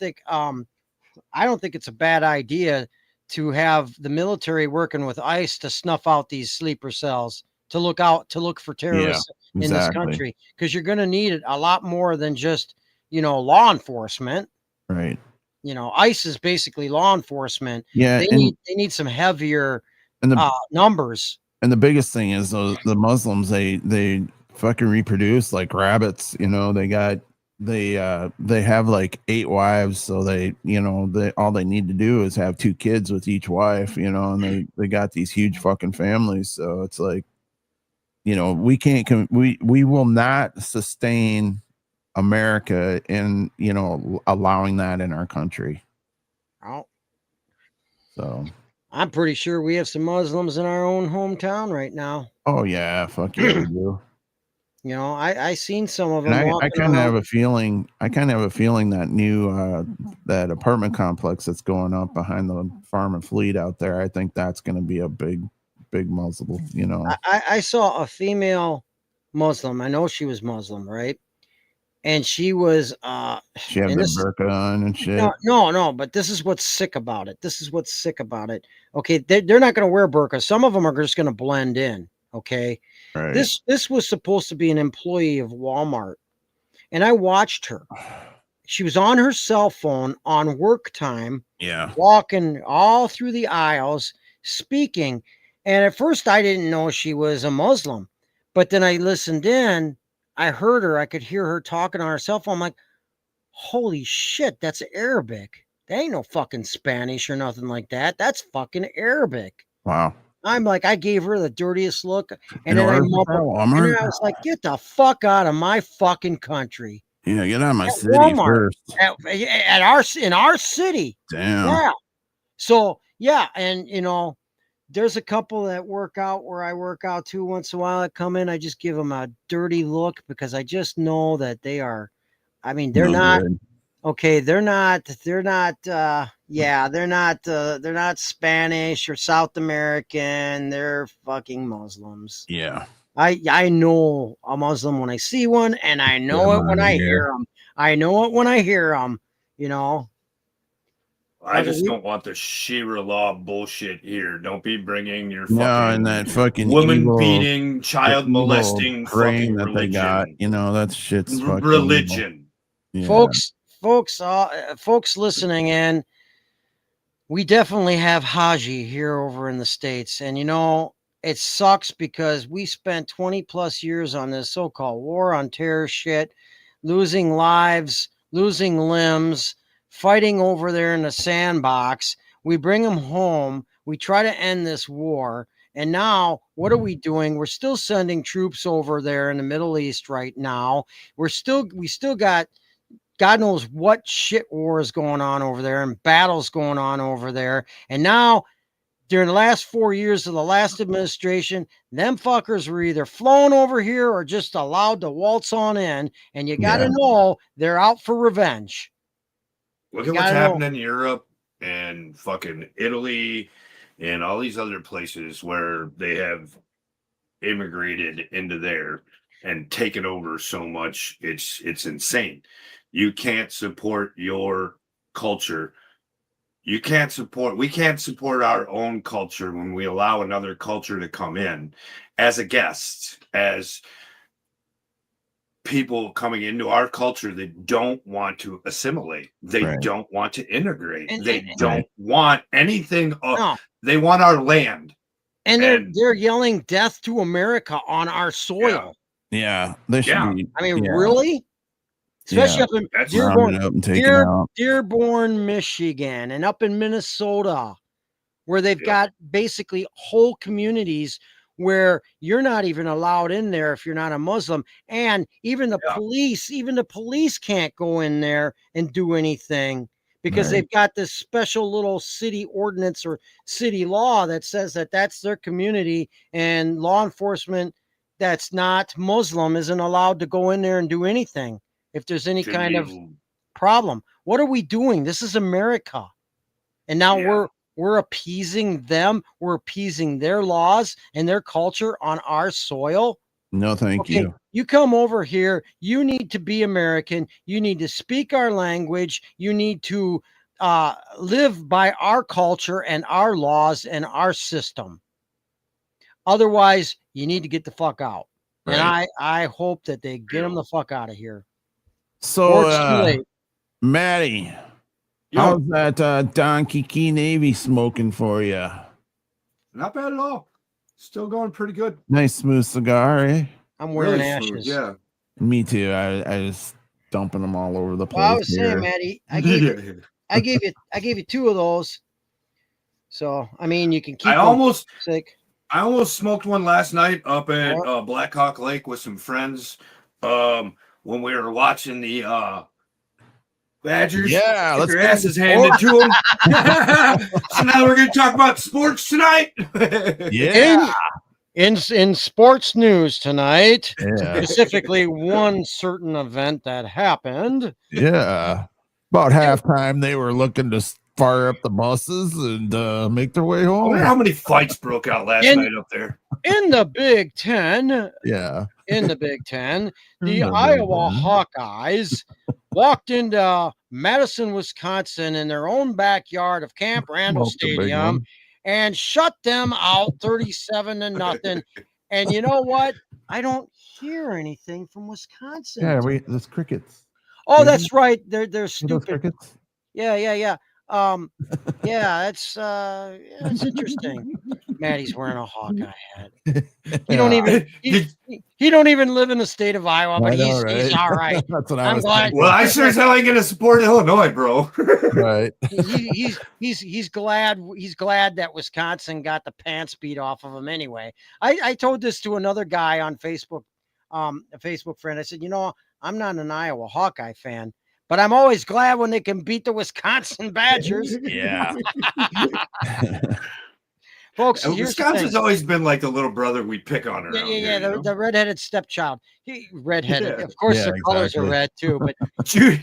[SPEAKER 3] think it's a bad idea to have the military working with ICE to snuff out these sleeper cells, to look for terrorists in this country, because you're going to need it a lot more than just, law enforcement.
[SPEAKER 2] Right.
[SPEAKER 3] ICE is basically law enforcement.
[SPEAKER 2] Yeah,
[SPEAKER 3] They need some heavier numbers.
[SPEAKER 2] And the biggest thing is the Muslims, they fucking reproduce like rabbits. They have like 8 wives, so they all they need to do is have 2 kids with each wife, and they got these huge fucking families. So it's like, we will not sustain America in allowing that in our country.
[SPEAKER 3] Oh.
[SPEAKER 2] So
[SPEAKER 3] I'm pretty sure we have some Muslims in our own hometown right now.
[SPEAKER 2] oh yeah, fuck yeah, we do.
[SPEAKER 3] I seen some of them.
[SPEAKER 2] And I kind of
[SPEAKER 3] around.
[SPEAKER 2] have a feeling. that new that apartment complex that's going up behind the Farm and Fleet out there. I think that's going to be a big Muslim.
[SPEAKER 3] I saw a female Muslim. I know she was Muslim, right? And she was
[SPEAKER 2] she had the burqa on and shit.
[SPEAKER 3] No, but this is what's sick about it. Okay, they're not going to wear burqa. Some of them are just going to blend in. Okay.
[SPEAKER 2] Right.
[SPEAKER 3] This was supposed to be an employee of Walmart, and I watched her. She was on her cell phone on work time, walking all through the aisles, speaking. And at first, I didn't know she was a Muslim, but then I listened in. I heard her. I could hear her talking on her cell phone. I'm like, holy shit, that's Arabic. That ain't no fucking Spanish or nothing like that. That's fucking Arabic.
[SPEAKER 2] Wow.
[SPEAKER 3] I'm like, I gave her the dirtiest look, and then I was like, get the fuck out of my fucking country.
[SPEAKER 2] Yeah, get out of my city
[SPEAKER 3] Walmart,
[SPEAKER 2] first.
[SPEAKER 3] In our city.
[SPEAKER 2] Damn.
[SPEAKER 3] Yeah. So yeah, and there's a couple that work out where I work out too. Once in a while, I come in, I just give them a dirty look because I just know that they are. I mean, they're not. Good. Okay, they're not Spanish or South American. They're fucking Muslims.
[SPEAKER 2] Yeah.
[SPEAKER 3] I know a Muslim when I see one, and I know it when I hear them. I know it when I hear them,
[SPEAKER 4] I just don't want the Sharia law bullshit here. Don't be bringing your
[SPEAKER 2] and that fucking
[SPEAKER 4] woman beating, child molesting fucking
[SPEAKER 2] that
[SPEAKER 4] religion.
[SPEAKER 2] They got. That shit's fucking
[SPEAKER 4] religion.
[SPEAKER 2] Yeah.
[SPEAKER 3] Folks listening in, we definitely have Haji here over in the States. And, it sucks because we spent 20 plus years on this so-called war on terror shit, losing lives, losing limbs, fighting over there in the sandbox. We bring them home. We try to end this war. And now what are we doing? We're still sending troops over there in the Middle East right now. We still got God knows what shit war is going on over there and battles going on over there. And now, during the last 4 years of the last administration, them fuckers were either flown over here or just allowed to waltz on in. And you got to know they're out for revenge.
[SPEAKER 4] Look at what's happening in Europe and fucking Italy and all these other places where they have immigrated into there and taken over so much. It's insane. You can't support your culture. We can't support our own culture when we allow another culture to come in as a guest, as people coming into our culture that don't want to assimilate. They don't want to integrate. They don't want anything. They want our land.
[SPEAKER 3] And they're yelling death to America on our soil.
[SPEAKER 2] Yeah, they should be.
[SPEAKER 3] I mean, really? Especially up in Dearborn, Michigan, and up in Minnesota, where they've got basically whole communities where you're not even allowed in there if you're not a Muslim. And even the police can't go in there and do anything because they've got this special little city ordinance or city law that says that that's their community, and law enforcement that's not Muslim isn't allowed to go in there and do anything if there's any kind of problem. What are we doing? This is America. And now we're appeasing them. We're appeasing their laws and their culture on our soil.
[SPEAKER 2] No, thank you.
[SPEAKER 3] You come over here. You need to be American. You need to speak our language. You need to live by our culture and our laws and our system. Otherwise, you need to get the fuck out. Right. And I hope that they get them the fuck out of here.
[SPEAKER 2] So, Maddie, how's that Don Kiki Navy smoking for you?
[SPEAKER 4] Not bad at all. Still going pretty good.
[SPEAKER 2] Nice smooth cigar, eh?
[SPEAKER 3] I'm wearing ashes.
[SPEAKER 4] Yeah.
[SPEAKER 2] Me too. I was dumping them all over the place.
[SPEAKER 3] Well, I was saying, Maddie, I gave you 2 of those. So, I mean, you can keep
[SPEAKER 4] I almost smoked one last night up at Black Hawk Lake with some friends when we were watching the Badgers.
[SPEAKER 2] Yeah,
[SPEAKER 4] let's get their asses handed to them. So now we're going to talk about sports tonight.
[SPEAKER 3] In sports news tonight, specifically one certain event that happened.
[SPEAKER 2] Yeah. About halftime, they were looking to fire up the buses and make their way home.
[SPEAKER 4] I wonder how many fights broke out last night up there.
[SPEAKER 3] In the Big Ten.
[SPEAKER 2] Yeah.
[SPEAKER 3] In the Big Ten, the Iowa Hawkeyes walked into Madison, Wisconsin in their own backyard of Camp Randall Stadium and shut them out 37-0. And you know what? I don't hear anything from Wisconsin.
[SPEAKER 2] Yeah, there's crickets.
[SPEAKER 3] Oh, that's right. They're stupid.
[SPEAKER 2] Crickets?
[SPEAKER 3] Yeah. That's interesting. Maddie's wearing a Hawkeye hat. He don't even live in the state of Iowa, but he's all right.
[SPEAKER 2] That's what I'm
[SPEAKER 3] glad.
[SPEAKER 4] Well, I sure as hell ain't gonna support Illinois, bro.
[SPEAKER 2] Right.
[SPEAKER 3] He's glad that Wisconsin got the pants beat off of him anyway. I told this to another guy on Facebook, a Facebook friend. I said, I'm not an Iowa Hawkeye fan, but I'm always glad when they can beat the Wisconsin Badgers.
[SPEAKER 2] Yeah.
[SPEAKER 3] Folks,
[SPEAKER 4] Wisconsin's always been like the little brother we pick on around here,
[SPEAKER 3] the redheaded stepchild. Redheaded. Yeah. Of course, their colors are red too. But
[SPEAKER 4] did you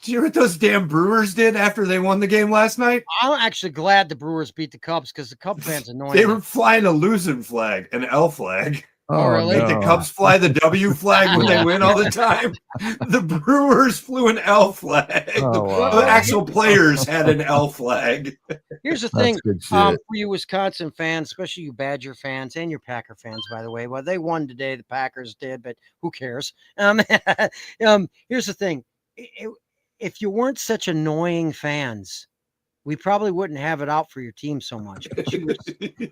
[SPEAKER 4] hear what those damn Brewers did after they won the game last night?
[SPEAKER 3] I'm actually glad the Brewers beat the Cubs because the Cub fans annoy
[SPEAKER 4] They were flying a losing flag, an L flag.
[SPEAKER 3] Oh, really?
[SPEAKER 4] Like the Cubs fly the W flag when they win all the time. The Brewers flew an L flag. The actual players had an L flag.
[SPEAKER 3] Here's the thing, for you Wisconsin fans, especially you Badger fans and your Packer fans, by the way. Well, they won today. The Packers did, but who cares? Here's the thing. If you weren't such annoying fans, we probably wouldn't have it out for your team so much.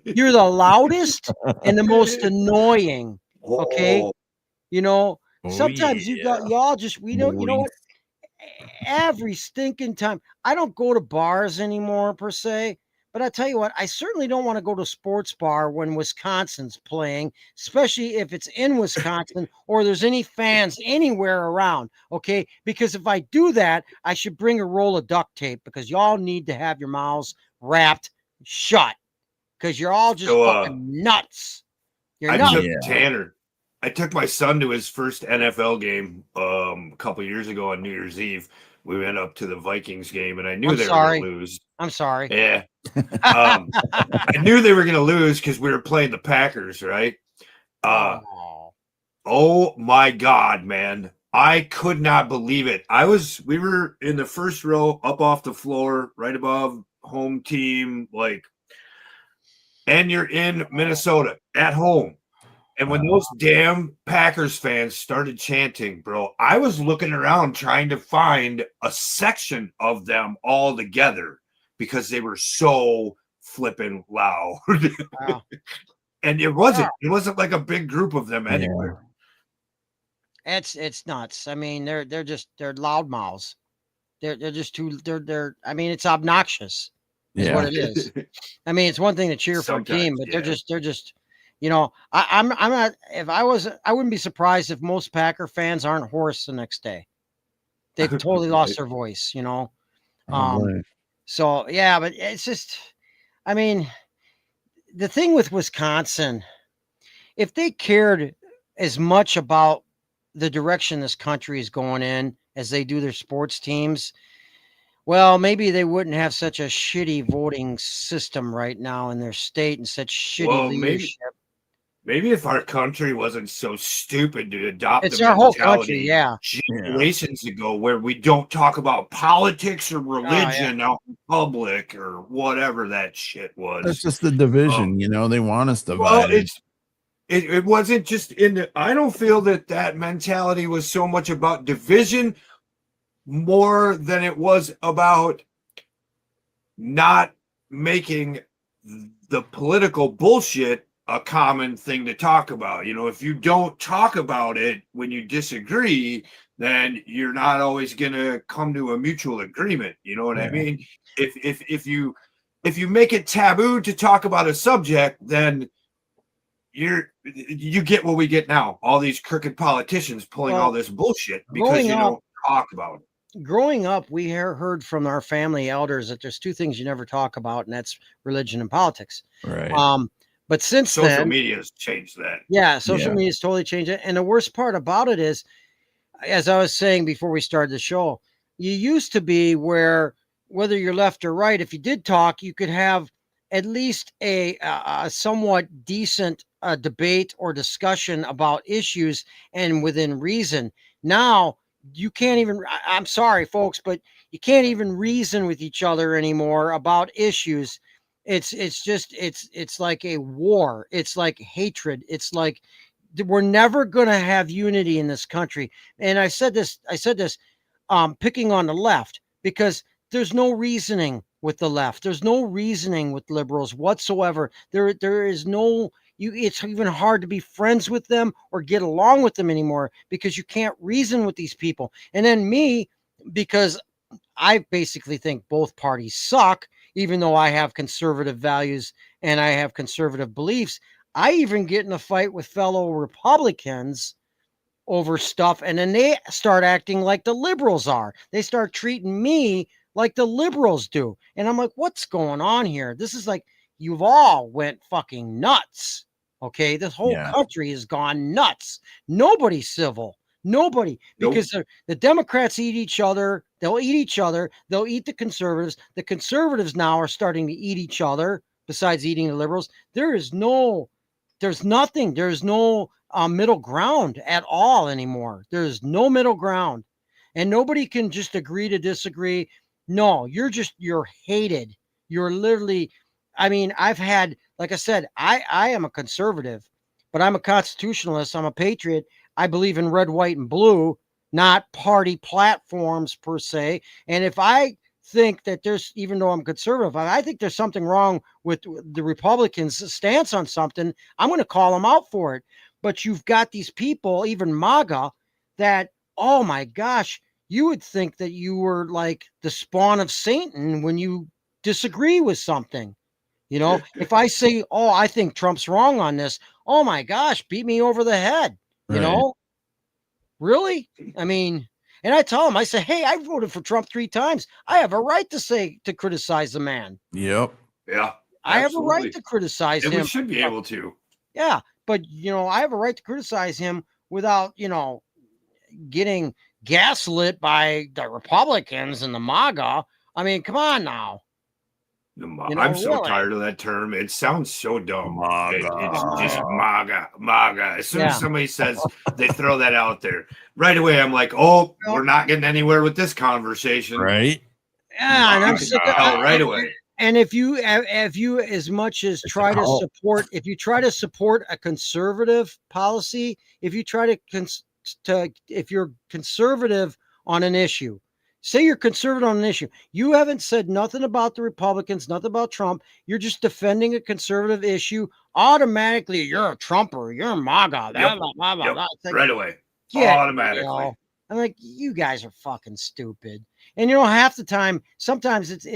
[SPEAKER 3] You're the loudest and the most annoying. Okay. Sometimes y'all just, you know what? Every stinking time. I don't go to bars anymore per se, But I tell you what, I certainly don't want to go to a sports bar when Wisconsin's playing, especially if it's in Wisconsin or there's any fans anywhere around. Okay. Because if I do that, I should bring a roll of duct tape because y'all need to have your mouths wrapped shut because you're all just fucking nuts. You're nuts.
[SPEAKER 4] I took my son to his first NFL game a couple years ago on New Year's Eve. We went up to the Vikings game, and I knew they were going to lose.
[SPEAKER 3] I'm sorry.
[SPEAKER 4] Yeah. I knew they were going to lose because we were playing the Packers, right? Oh my God, man. I could not believe it. We were in the first row up off the floor, right above home team, and you're in Minnesota at home. And when those damn Packers fans started chanting, bro, I was looking around trying to find a section of them all together because they were so flipping loud. Wow. And it wasn't like a big group of them anywhere.
[SPEAKER 3] It's nuts. I mean, they're loud mouths. They're just I mean, it's obnoxious is what it is. I mean, it's one thing to cheer for a team, but they're just you know, I'm not, I wouldn't be surprised if most Packer fans aren't hoarse the next day. They've totally lost their voice, you know? So yeah, but it's just, I mean, the thing with Wisconsin, if they cared as much about the direction this country is going in as they do their sports teams, well, maybe they wouldn't have such a shitty voting system right now in their state and such shitty leadership.
[SPEAKER 4] Maybe if our country wasn't so stupid to adopt
[SPEAKER 3] it's our whole country,
[SPEAKER 4] generations ago, where we don't talk about politics or religion out in public or whatever that shit was.
[SPEAKER 2] That's just the division, you know. They want us divided.
[SPEAKER 4] Well, it wasn't just I don't feel that mentality was so much about division more than it was about not making the political bullshit a common thing to talk about. You know, if you don't talk about it when you disagree, then you're not always going to come to a mutual agreement. You know what I mean? If you make it taboo to talk about a subject, then you get what we get now. All these crooked politicians pulling all this bullshit because you don't talk about it.
[SPEAKER 3] Growing up, we heard from our family elders that there's two things you never talk about, and that's religion and politics.
[SPEAKER 2] Right.
[SPEAKER 3] But since
[SPEAKER 4] social media has changed that.
[SPEAKER 3] Yeah, social media has totally changed it. And the worst part about it is, as I was saying before we started the show, you used to be where whether you're left or right, if you did talk, you could have at least a somewhat decent debate or discussion about issues and within reason. Now, you can't even, I'm sorry, folks, but you can't even reason with each other anymore about issues. It's like a war. It's like hatred. It's like we're never going to have unity in this country. And I said this, picking on the left, because there's no reasoning with the left. There's no reasoning with liberals whatsoever. There is no, it's even hard to be friends with them or get along with them anymore because you can't reason with these people. And then me, because I basically think both parties suck, even though I have conservative values and I have conservative beliefs, I even get in a fight with fellow Republicans over stuff. And then they start acting like the liberals are. They start treating me like the liberals do. And I'm like, what's going on here? This is like, you've all went fucking nuts. Okay. This whole country has gone nuts. Nobody's civil. Nobody, because the Democrats eat each other. They'll eat each other. They'll eat the conservatives. The conservatives now are starting to eat each other besides eating the liberals. There's nothing. There's no middle ground at all anymore. There's no middle ground, and nobody can just agree to disagree. No, you're hated. You're literally, I mean, I've had, like I said, I am a conservative, but I'm a constitutionalist. I'm a patriot. I believe in red, white, and blue, not party platforms per se. And if I think that even though I'm conservative, I think there's something wrong with the Republicans' stance on something, I'm going to call them out for it. But you've got these people, even MAGA, that, oh my gosh, you would think that you were like the spawn of Satan when you disagree with something. You know, if I say, oh, I think Trump's wrong on this, oh my gosh, beat me over the head. You know, really? I mean, and I tell him, I say, hey, I voted for Trump 3 times. I have a right to criticize the man.
[SPEAKER 2] Yep.
[SPEAKER 4] Yeah.
[SPEAKER 3] I have a right to criticize him.
[SPEAKER 4] We should be able to.
[SPEAKER 3] Yeah. But, you know, I have a right to criticize him without, you know, getting gaslit by the Republicans and the MAGA. I mean, come on now.
[SPEAKER 4] I'm so tired of that term. It sounds so dumb. It's just MAGA. As soon as somebody says, they throw that out there. Right away, I'm like, oh, we're not getting anywhere with this conversation.
[SPEAKER 2] Right?
[SPEAKER 3] Yeah, and I'm sick of
[SPEAKER 4] right away.
[SPEAKER 3] And if you as much as try to support, if you try to support a conservative policy, if you try to if you're conservative on an issue, say you're conservative on an issue, you haven't said nothing about the Republicans, nothing about Trump. You're just defending a conservative issue. Automatically, you're a Trumper. You're a MAGA. Blah, blah, blah, blah. Like,
[SPEAKER 4] right away. Automatically.
[SPEAKER 3] You know, I'm like, you guys are fucking stupid. And you know, half the time, sometimes it's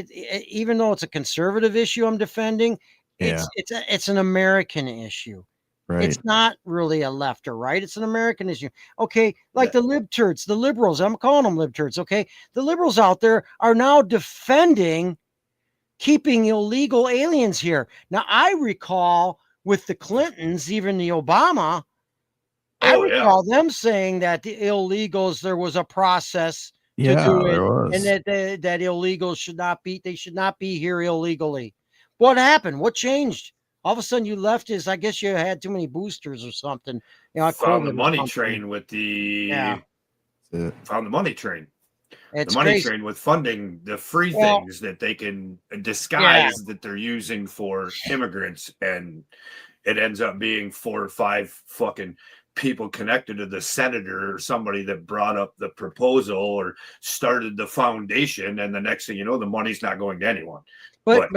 [SPEAKER 3] even though it's a conservative issue I'm defending, it's an American issue. Right. It's not really a left or right. It's an American issue. Okay. Like the libturds, the liberals, I'm calling them libturds. Okay. The liberals out there are now defending keeping illegal aliens here. Now, I recall with the Clintons, even the Obama, I recall them saying that the illegals, there was a process to do it, and that illegals should not be here illegally. What happened? What changed? All of a sudden you left I guess you had too many boosters or something. You know,
[SPEAKER 4] found the money train with found the money train.
[SPEAKER 3] It's
[SPEAKER 4] the money
[SPEAKER 3] crazy.
[SPEAKER 4] Train with funding the free things that they can disguise that they're using for immigrants, and it ends up being 4 or 5 fucking people connected to the senator or somebody that brought up the proposal or started the foundation, and the next thing you know, the money's not going to anyone.
[SPEAKER 3] But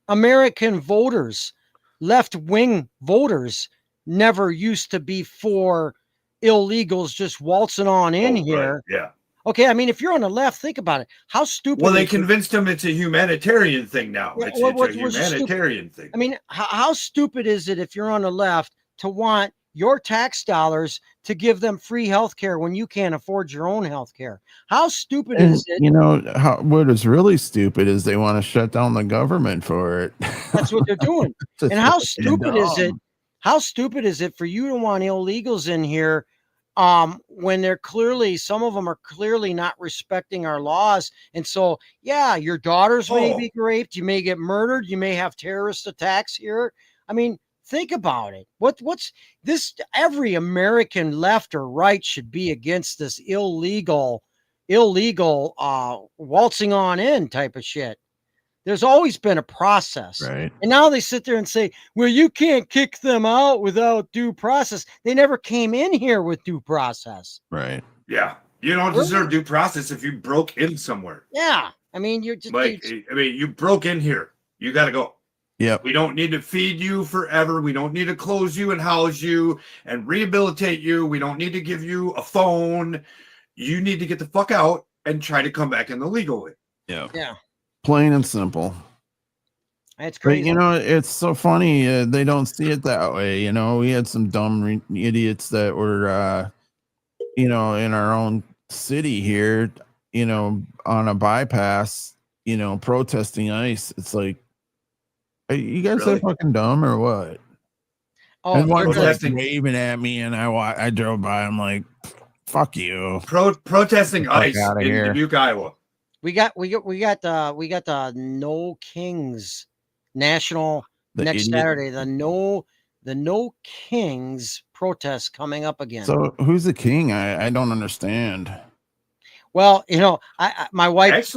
[SPEAKER 3] American voters, left-wing voters, never used to be for illegals just waltzing on in here.
[SPEAKER 4] Right. Yeah.
[SPEAKER 3] Okay, I mean, if you're on the left, think about it. How stupid.
[SPEAKER 4] Well, they convinced them it's a humanitarian thing now. It's a humanitarian thing.
[SPEAKER 3] I mean, how stupid is it if you're on the left to want your tax dollars to give them free health care when you can't afford your own health care? How stupid is it?
[SPEAKER 2] You know, what is really stupid is they want to shut down the government for it.
[SPEAKER 3] That's what they're doing. And how stupid is it? How stupid is it for you to want illegals in here when they're clearly, some of them are clearly not respecting our laws? And so, yeah, your daughters may be raped, you may get murdered, you may have terrorist attacks here. I mean, think about it. What's this? Every American, left or right, should be against this illegal waltzing on in type of shit. There's always been a process.
[SPEAKER 2] Right.
[SPEAKER 3] And now they sit there and say, well, you can't kick them out without due process. They never came in here with due process.
[SPEAKER 2] Right.
[SPEAKER 4] Yeah. You don't deserve due process if you broke in somewhere.
[SPEAKER 3] Yeah. I mean, you're just
[SPEAKER 4] you broke in here. You got to go.
[SPEAKER 2] Yep.
[SPEAKER 4] We don't need to feed you forever. We don't need to close you and house you and rehabilitate you. We don't need to give you a phone. You need to get the fuck out and try to come back in the legal way.
[SPEAKER 2] Yeah.
[SPEAKER 3] Yeah.
[SPEAKER 2] Plain and simple.
[SPEAKER 3] That's crazy.
[SPEAKER 2] But, you know, it's so funny. They don't see it that way. You know, we had some dumb idiots that were, you know, in our own city here, you know, on a bypass, you know, protesting ICE. It's like, are you guys so fucking dumb or what?
[SPEAKER 3] Oh,
[SPEAKER 2] and one was like waving at me, and I drove by. I'm like, fuck you.
[SPEAKER 4] Protesting ICE in Dubuque, Iowa.
[SPEAKER 3] We got the No Kings National next Saturday. The No Kings protest coming up again.
[SPEAKER 2] So who's the king? I don't understand.
[SPEAKER 3] Well, you know, my wife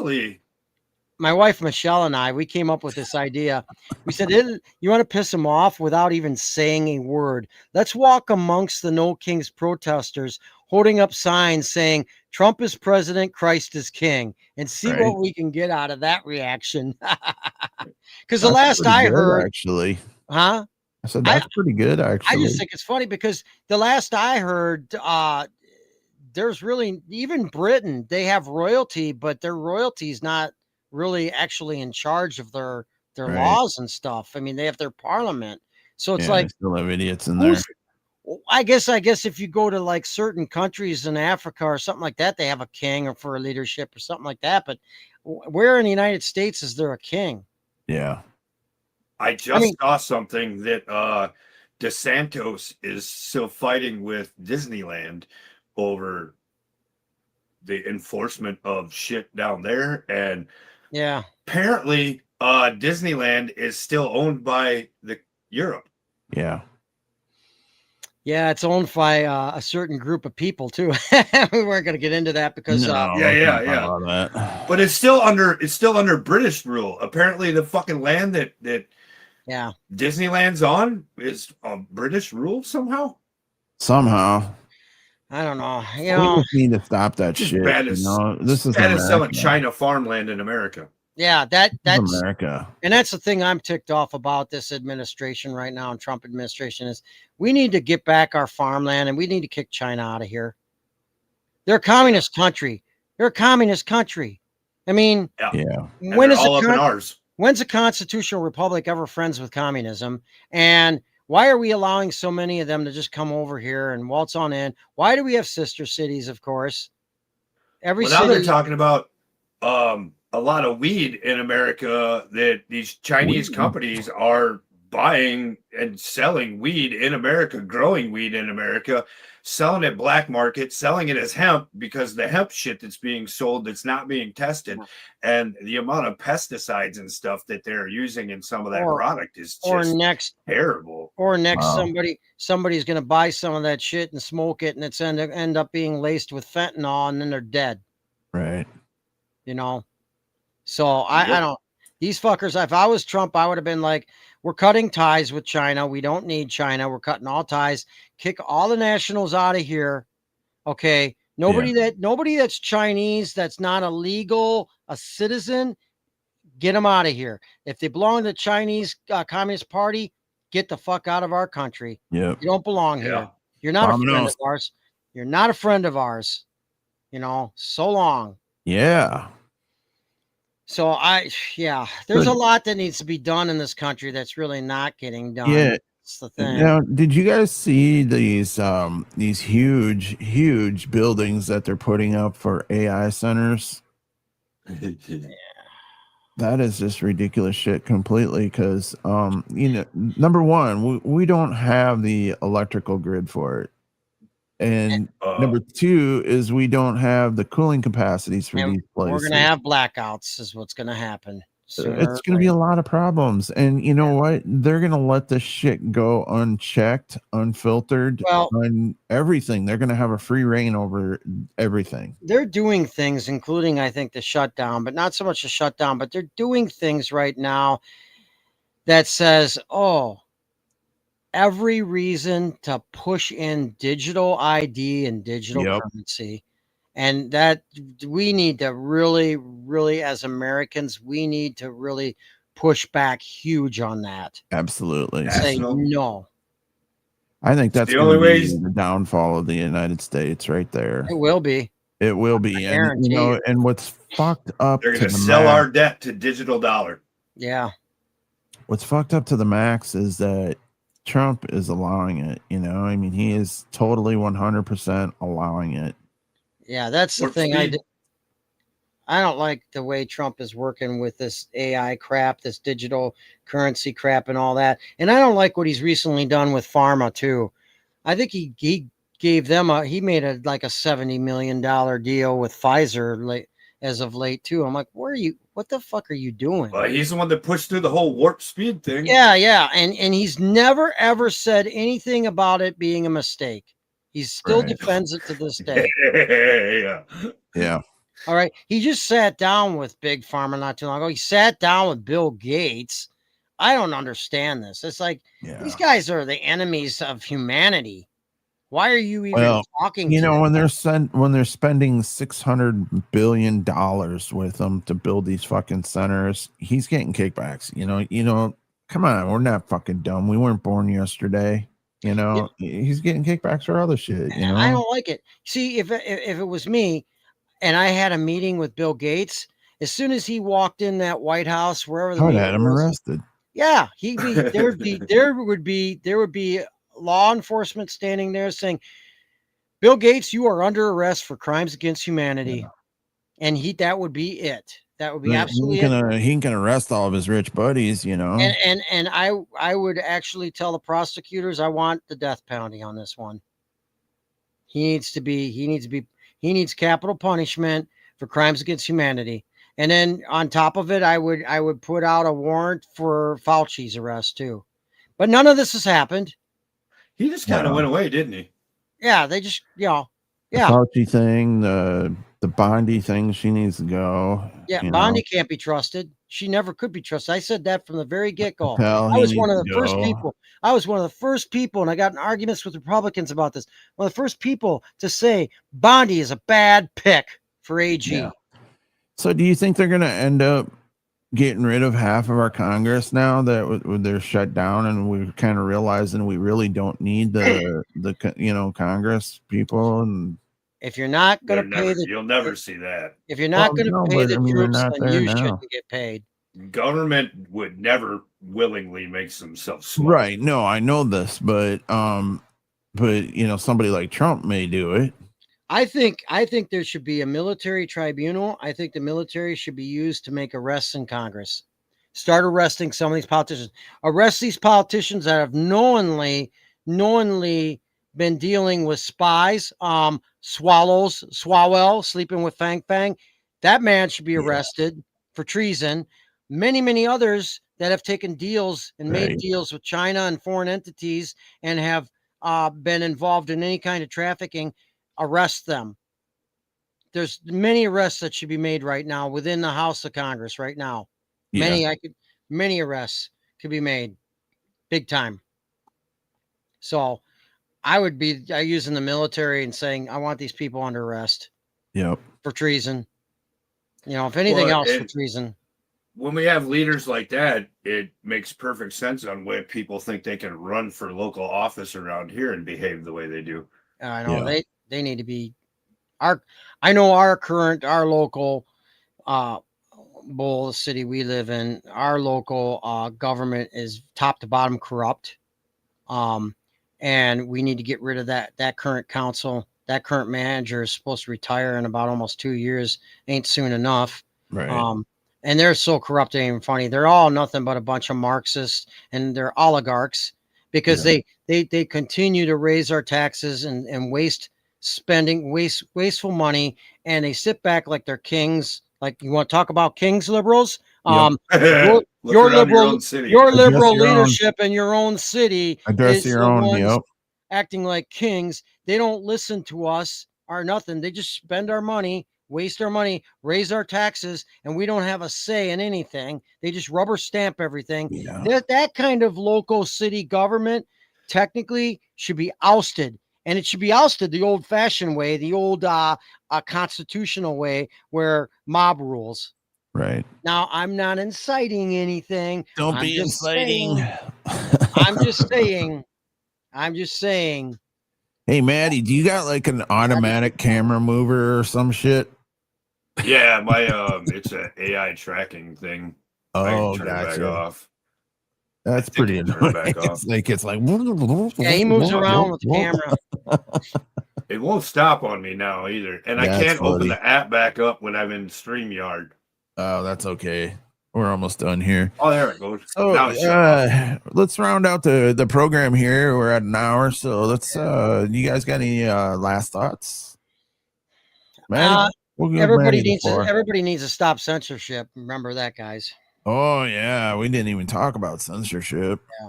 [SPEAKER 3] Michelle and I, we came up with this idea. We said, you want to piss them off without even saying a word? Let's walk amongst the No Kings protesters, holding up signs saying Trump is president, Christ is king, and see what we can get out of that reaction. Because the last I heard,
[SPEAKER 2] actually,
[SPEAKER 3] I
[SPEAKER 2] said that's pretty good. Actually,
[SPEAKER 3] I just think it's funny because the last I heard, there's really, even Britain, they have royalty, but their royalty is not really actually in charge of their their
[SPEAKER 2] Right.
[SPEAKER 3] laws and stuff. I mean, they have their parliament. So it's
[SPEAKER 2] Yeah,
[SPEAKER 3] like,
[SPEAKER 2] they still have idiots in there.
[SPEAKER 3] who's I guess if you go to like certain countries in Africa or something like that, they have a king or for a leadership or something like that. But where in the United States is there a king?
[SPEAKER 2] Yeah.
[SPEAKER 4] I just saw something that DeSantis is still fighting with Disneyland over the enforcement of shit down there. And
[SPEAKER 3] Yeah.
[SPEAKER 4] apparently Disneyland is still owned by the Europe.
[SPEAKER 2] Yeah.
[SPEAKER 3] Yeah, it's owned by a certain group of people too. We weren't going to get into that because
[SPEAKER 2] that.
[SPEAKER 4] But it's still under British rule. Apparently, the fucking land that Disneyland's on is British rule somehow.
[SPEAKER 3] I don't know.
[SPEAKER 2] We just need to stop that shit.
[SPEAKER 4] This is bad as selling China farmland in America.
[SPEAKER 3] Yeah, that's
[SPEAKER 2] America.
[SPEAKER 3] And that's the thing I'm ticked off about this administration right now, and Trump administration, is we need to get back our farmland and we need to kick China out of here. They're a communist country. They're a communist country. I mean, when's a constitutional republic ever friends with communism? And why are we allowing so many of them to just come over here and waltz on in? Why do we have sister cities? Of course,
[SPEAKER 4] now they're talking about a lot of weed in America that these Chinese companies are buying and selling weed in America, growing weed in America, selling it black market, selling it as hemp, because the hemp shit that's being sold that's not being tested, and the amount of pesticides and stuff that they're using in some of that product is just terrible.
[SPEAKER 3] Or somebody's going to buy some of that shit and smoke it, and it's end up being laced with fentanyl, and then they're dead.
[SPEAKER 2] Right.
[SPEAKER 3] So I don't. These fuckers. If I was Trump, I would have been like, "We're cutting ties with China. We don't need China. We're cutting all ties. Kick all the nationals out of here. Okay, nobody that's Chinese, that's not a citizen, get them out of here. If they belong to the Chinese Communist Party, get the fuck out of our country.
[SPEAKER 2] Yeah,
[SPEAKER 3] you don't belong here. You're not a friend of ours. You're not a friend of ours. So long.
[SPEAKER 2] Yeah."
[SPEAKER 3] So there's a lot that needs to be done in this country that's really not getting done.
[SPEAKER 2] Yeah,
[SPEAKER 3] that's the thing.
[SPEAKER 2] Now, did you guys see these huge buildings that they're putting up for AI centers? That is just ridiculous shit completely. Because number one, we don't have the electrical grid for it. And number two is we don't have the cooling capacities for these places.
[SPEAKER 3] We're going to have blackouts is what's going to happen.
[SPEAKER 2] It's going to be a lot of problems. And you know what? They're going to let this shit go unchecked, unfiltered, on everything. They're going to have a free reign over everything.
[SPEAKER 3] They're doing things, including, I think, the shutdown, but not so much the shutdown, but they're doing things right now that says, every reason to push in digital ID and digital currency. And that we need to really, really, as Americans, we need to really push back huge on that.
[SPEAKER 2] Absolutely.
[SPEAKER 3] Say no.
[SPEAKER 2] I think that's
[SPEAKER 4] the only way
[SPEAKER 2] the downfall of the United States right there.
[SPEAKER 3] It will be.
[SPEAKER 2] It will be. And, and what's fucked up,
[SPEAKER 4] they're going to sell our debt to digital dollar.
[SPEAKER 3] Yeah.
[SPEAKER 2] What's fucked up to the max is that Trump is allowing it. I mean, he is totally 100% allowing it.
[SPEAKER 3] Yeah, that's the thing. I don't like the way Trump is working with this AI crap, this digital currency crap and all that. And I don't like what he's recently done with pharma too. I think he gave them he made a $70 million deal with Pfizer as of late too. I'm like, what the fuck are you doing?
[SPEAKER 4] Well, he's the one that pushed through the whole warp speed thing.
[SPEAKER 3] Yeah. And he's never ever said anything about it being a mistake. He still defends it to this day.
[SPEAKER 2] Yeah.
[SPEAKER 3] All right. He just sat down with Big Pharma not too long ago. He sat down with Bill Gates. I don't understand this. It's like these guys are the enemies of humanity. Why are you even talking to them?
[SPEAKER 2] when they're spending $600 billion with them to build these fucking centers, he's getting kickbacks. Come on, we're not fucking dumb. We weren't born yesterday. He's getting kickbacks for other shit.
[SPEAKER 3] I don't like it. See, if it was me and I had a meeting with Bill Gates, As soon as he walked in that White House, wherever the
[SPEAKER 2] I would
[SPEAKER 3] meeting
[SPEAKER 2] have him
[SPEAKER 3] was,
[SPEAKER 2] arrested.
[SPEAKER 3] yeah, there would be law enforcement standing there saying, Bill Gates, you are under arrest for crimes against humanity. Yeah. And that would be it. That would be absolutely it.
[SPEAKER 2] He can arrest all of his rich buddies, you know.
[SPEAKER 3] And I would actually tell the prosecutors I want the death penalty on this one. He needs capital punishment for crimes against humanity. And then on top of it, I would put out a warrant for Fauci's arrest too. But none of this has happened.
[SPEAKER 4] He just kind of went away, didn't he?
[SPEAKER 3] Yeah, they just, yeah.
[SPEAKER 2] The Fauci thing, the Bondi thing, she needs to go.
[SPEAKER 3] Yeah, Bondi can't be trusted. She never could be trusted. I said that from the very get-go. I was one of the first people. I was one of the first people, and I got in arguments with Republicans about this. One of the first people to say Bondi is a bad pick for AG. Yeah.
[SPEAKER 2] So do you think they're going to end up getting rid of half of our Congress now that they're shut down, and we're kind of realizing we really don't need the Congress people? And
[SPEAKER 3] if you're not going to pay
[SPEAKER 4] you'll never see that.
[SPEAKER 3] If you're not going to pay the troops, then you shouldn't get paid.
[SPEAKER 4] Government would never willingly make themselves small.
[SPEAKER 2] Right. No, I know this, but somebody like Trump may do it.
[SPEAKER 3] I think there should be a military tribunal. I think the military should be used to make arrests in Congress. Start arresting some of these politicians. Arrest these politicians that have knowingly been dealing with spies. Swalwell sleeping with Fang Fang. That man should be arrested for treason. Many others that have taken deals and made deals with China and foreign entities and have been involved in any kind of trafficking. Arrest them. There's many arrests that should be made right now within the House of Congress right now. Yeah. Many arrests could be made big time. So I would be using the military and saying, I want these people under arrest.
[SPEAKER 2] Yep.
[SPEAKER 3] For treason. If anything else for treason.
[SPEAKER 4] When we have leaders like that, it makes perfect sense on why people think they can run for local office around here and behave the way they do.
[SPEAKER 3] I know they need to be our local Bowl, the city we live in, our local government is top to bottom corrupt. And we need to get rid of that current council. That current manager is supposed to retire in about almost 2 years. Ain't soon enough.
[SPEAKER 2] Right.
[SPEAKER 3] And they're so corrupt, it ain't even funny. They're all nothing but a bunch of Marxists, and they're oligarchs because they continue to raise our taxes and wasteful money, and they sit back like they're kings. Like, you want to talk about kings, liberals? Your liberal leadership in your own city
[SPEAKER 2] address your own
[SPEAKER 3] acting like kings. They don't listen to us or nothing. They just spend our money, waste our money, raise our taxes, and we don't have a say in anything. They just rubber stamp everything. Yeah. That kind of local city government technically should be ousted. And it should be ousted the old-fashioned way, the old constitutional way, where mob rules.
[SPEAKER 2] Right.
[SPEAKER 3] Now, I'm not inciting anything.
[SPEAKER 2] Don't be inciting.
[SPEAKER 3] I'm just saying.
[SPEAKER 2] Hey, Maddie, do you got like an automatic camera mover or some shit?
[SPEAKER 4] Yeah, my it's an AI tracking thing.
[SPEAKER 2] Oh, gotcha. It back off. That's pretty annoying. It's like
[SPEAKER 3] yeah, he moves around with the camera.
[SPEAKER 4] It won't stop on me now either, and I can't open the app back up when I'm in StreamYard.
[SPEAKER 2] Oh, that's okay. We're almost done here.
[SPEAKER 4] Oh, there it goes.
[SPEAKER 2] Oh, let's round out the program here. We're at an hour, so let's. You guys got any last thoughts?
[SPEAKER 3] Everybody needs to stop censorship. Remember that, guys.
[SPEAKER 2] Oh yeah, we didn't even talk about censorship.
[SPEAKER 3] Yeah.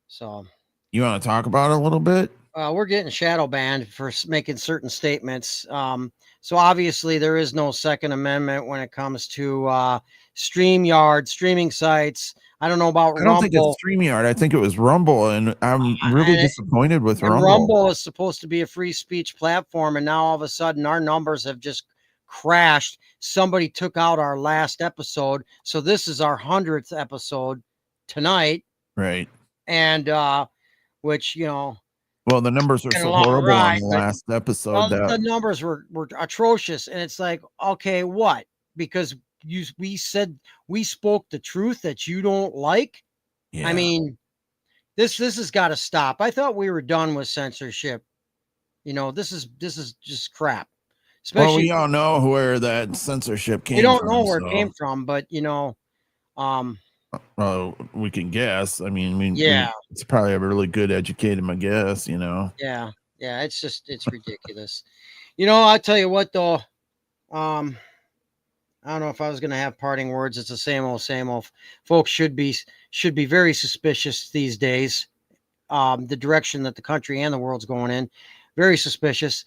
[SPEAKER 3] So
[SPEAKER 2] you want to talk about it a little bit?
[SPEAKER 3] We're getting shadow banned for making certain statements. So obviously there is no Second Amendment when it comes to StreamYard, streaming sites. I don't know about Rumble. I don't
[SPEAKER 2] think it's StreamYard. I think it was Rumble, and I'm really disappointed with Rumble.
[SPEAKER 3] Rumble is supposed to be a free speech platform, and now all of a sudden our numbers have just crashed. Somebody took out our last episode, so this is our 100th episode tonight.
[SPEAKER 2] Right.
[SPEAKER 3] And which,
[SPEAKER 2] well, the numbers are so horrible on the last episode.
[SPEAKER 3] The numbers were atrocious, and it's like, okay, what? because we spoke the truth that you don't like.
[SPEAKER 2] Yeah.
[SPEAKER 3] I mean, this has got to stop. I thought we were done with censorship. This is just crap.
[SPEAKER 2] Well, we
[SPEAKER 3] Especially,
[SPEAKER 2] all know where that censorship came
[SPEAKER 3] we don't
[SPEAKER 2] from.
[SPEAKER 3] know where it came from, but
[SPEAKER 2] well, we can guess. I mean,
[SPEAKER 3] yeah,
[SPEAKER 2] it's probably a really good educated guess,
[SPEAKER 3] yeah, it's ridiculous. I tell you what though, I don't know if I was going to have parting words. It's the same old, same old. Folks should be very suspicious these days. The direction that the country and the world's going in, very suspicious.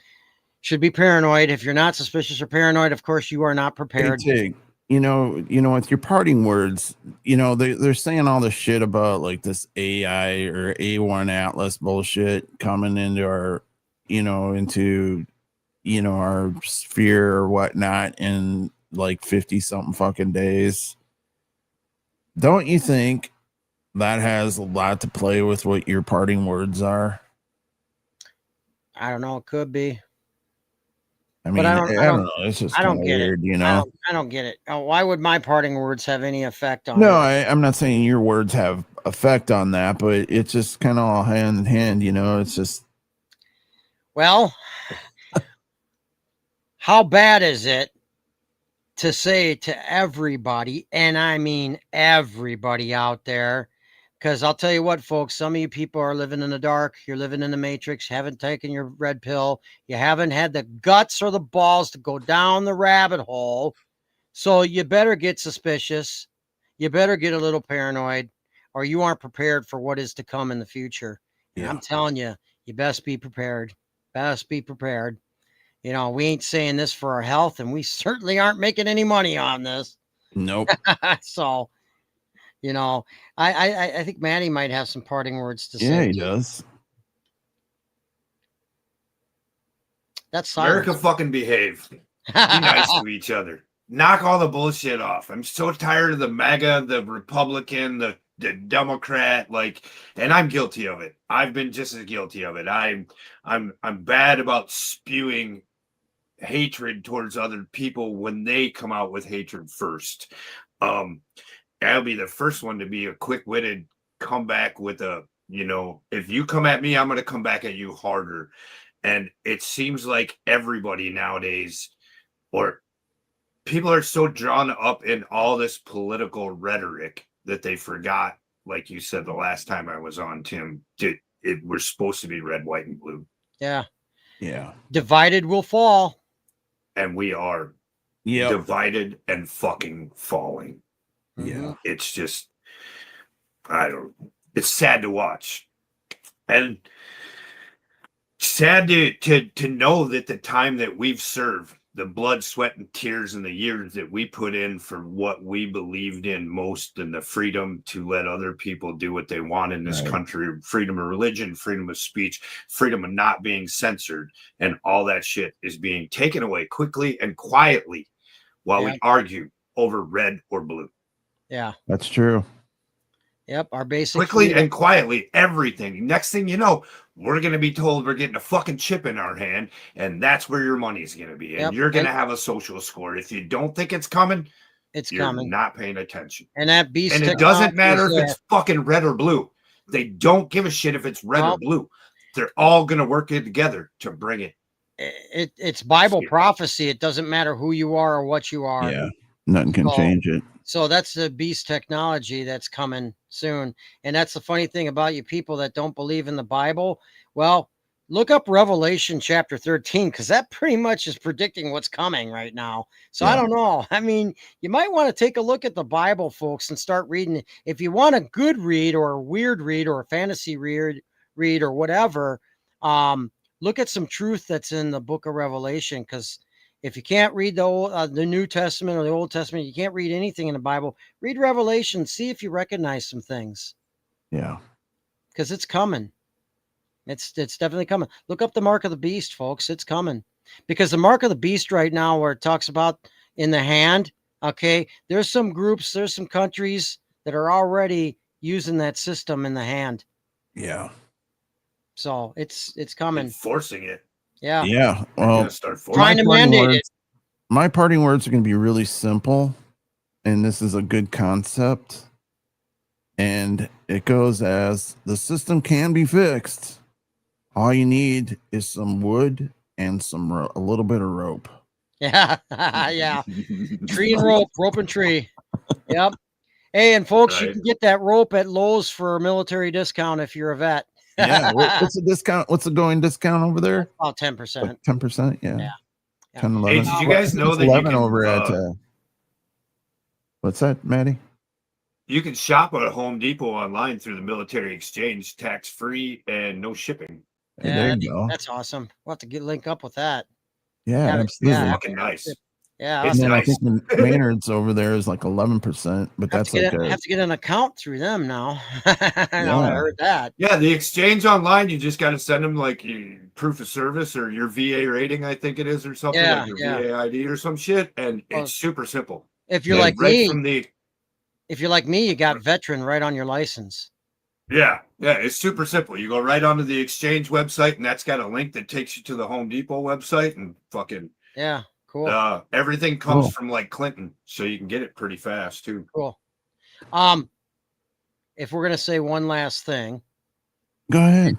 [SPEAKER 3] Should be paranoid. If you're not suspicious or paranoid, of course you are not prepared.
[SPEAKER 2] Hey, Tig, with your parting words, they're saying all this shit about like this AI or A1 Atlas bullshit coming into our, into our sphere or whatnot in like 50 something fucking days. Don't you think that has a lot to play with what your parting words are?
[SPEAKER 3] I don't know. It could be.
[SPEAKER 2] I mean, I don't know. It's just kind of weird,
[SPEAKER 3] I don't get it. Why would my parting words have any effect on
[SPEAKER 2] No,
[SPEAKER 3] it?
[SPEAKER 2] I'm not saying your words have effect on that, but it's just kind of all hand in hand, It's just.
[SPEAKER 3] Well, how bad is it to say to everybody, and I mean everybody out there, because I'll tell you what, folks, some of you people are living in the dark. You're living in the matrix, haven't taken your red pill. You haven't had the guts or the balls to go down the rabbit hole. So you better get suspicious. You better get a little paranoid, or you aren't prepared for what is to come in the future. And I'm telling you, you best be prepared. Best be prepared. We ain't saying this for our health, and we certainly aren't making any money on this.
[SPEAKER 2] Nope.
[SPEAKER 3] So, I think Maddie might have some parting words to say.
[SPEAKER 2] Yeah, he does.
[SPEAKER 3] That's
[SPEAKER 4] America fucking behave. Be nice to each other. Knock all the bullshit off. I'm so tired of the MAGA, the Republican, the Democrat, and I'm guilty of it. I've been just as guilty of it. I'm bad about spewing hatred towards other people when they come out with hatred first. I'll be the first one to be a quick-witted comeback with if you come at me, I'm going to come back at you harder. And it seems like everybody nowadays, or people are so drawn up in all this political rhetoric that they forgot, like you said the last time I was on, Tim, we're supposed to be red, white, and blue.
[SPEAKER 3] Yeah.
[SPEAKER 2] Yeah.
[SPEAKER 3] Divided will fall.
[SPEAKER 4] And we are divided and fucking falling.
[SPEAKER 2] Yeah.
[SPEAKER 4] It's just, it's sad to watch. And sad to know that the time that we've served, the blood, sweat, and tears, and the years that we put in for what we believed in most, and the freedom to let other people do what they want in this country, freedom of religion, freedom of speech, freedom of not being censored, and all that shit is being taken away quickly and quietly while we argue over red or blue.
[SPEAKER 3] Yeah.
[SPEAKER 2] That's true.
[SPEAKER 3] Yep, our basic
[SPEAKER 4] quickly
[SPEAKER 3] freedom.
[SPEAKER 4] And quietly, everything. Next thing you know, we're going to be told we're getting a fucking chip in our hand, and that's where your money's going to be. And you're going to have a social score. If you don't think it's coming, you're
[SPEAKER 3] coming.
[SPEAKER 4] Not paying attention.
[SPEAKER 3] And that beast.
[SPEAKER 4] And it doesn't matter if it's fucking red or blue. They don't give a shit if it's red or blue. They're all going to work together to bring it.
[SPEAKER 3] It's Bible prophecy. It doesn't matter who you are or what you are.
[SPEAKER 2] Yeah, nothing can change it.
[SPEAKER 3] So that's the beast technology that's coming soon. And that's the funny thing about you people that don't believe in the Bible. Well, look up Revelation chapter 13, because that pretty much is predicting what's coming right now. So I don't know. I mean, you might want to take a look at the Bible, folks, and start reading. If you want a good read or a weird read or a fantasy read or whatever, look at some truth that's in the book of Revelation, because if you can't read the New Testament or the Old Testament, you can't read anything in the Bible. Read Revelation. See if you recognize some things.
[SPEAKER 2] Yeah.
[SPEAKER 3] Because it's coming. It's definitely coming. Look up the mark of the beast, folks. It's coming. Because the mark of the beast right now, where it talks about in the hand, okay, there's some groups, there's some countries that are already using that system in the hand.
[SPEAKER 2] Yeah.
[SPEAKER 3] So it's coming.
[SPEAKER 4] Enforcing it.
[SPEAKER 3] Yeah.
[SPEAKER 2] Yeah. Well,
[SPEAKER 3] trying to mandate it.
[SPEAKER 2] my parting words are going to be really simple, and this is a good concept. And it goes as the system can be fixed. All you need is some wood and a little bit of rope.
[SPEAKER 3] Yeah, yeah. Tree and rope and tree. Yep. Hey, and folks, you can get that rope at Lowe's for a military discount if you're a vet.
[SPEAKER 2] Yeah. What's the discount? What's the going discount over there?
[SPEAKER 3] About 10%.
[SPEAKER 2] Like 10%. Yeah.
[SPEAKER 3] Yeah.
[SPEAKER 2] 10, 11.
[SPEAKER 4] Hey, did you guys know that
[SPEAKER 2] 11
[SPEAKER 4] you can,
[SPEAKER 2] over at what's that, Maddie?
[SPEAKER 4] You can shop at Home Depot online through the military exchange, tax-free and no shipping.
[SPEAKER 2] Hey,
[SPEAKER 3] Yeah,
[SPEAKER 2] there you go.
[SPEAKER 3] that's awesome. We'll have to link up with that.
[SPEAKER 2] Yeah,
[SPEAKER 3] Yeah,
[SPEAKER 2] absolutely.
[SPEAKER 3] yeah.
[SPEAKER 4] Fucking nice.
[SPEAKER 3] Yeah,
[SPEAKER 4] It's
[SPEAKER 2] And then
[SPEAKER 4] nice.
[SPEAKER 2] I think Maynard's over there is like 11%, but that's okay.
[SPEAKER 3] have to get an account through them now. Now I heard that.
[SPEAKER 4] Yeah, the exchange online, you just got to send them like your proof of service or your VA rating, I think it is, or something, like your VA ID or some shit, and it's super simple.
[SPEAKER 3] If you're like
[SPEAKER 4] right
[SPEAKER 3] me,
[SPEAKER 4] from the
[SPEAKER 3] if you're like me, you got veteran right on your license.
[SPEAKER 4] yeah, it's super simple. You go right onto the exchange website, and that's got a link that takes you to the Home Depot website, and fucking
[SPEAKER 3] Yeah, cool.
[SPEAKER 4] everything comes from like Clinton, so you can get it pretty fast too.
[SPEAKER 3] Cool. If we're gonna say one last thing,
[SPEAKER 2] Go ahead.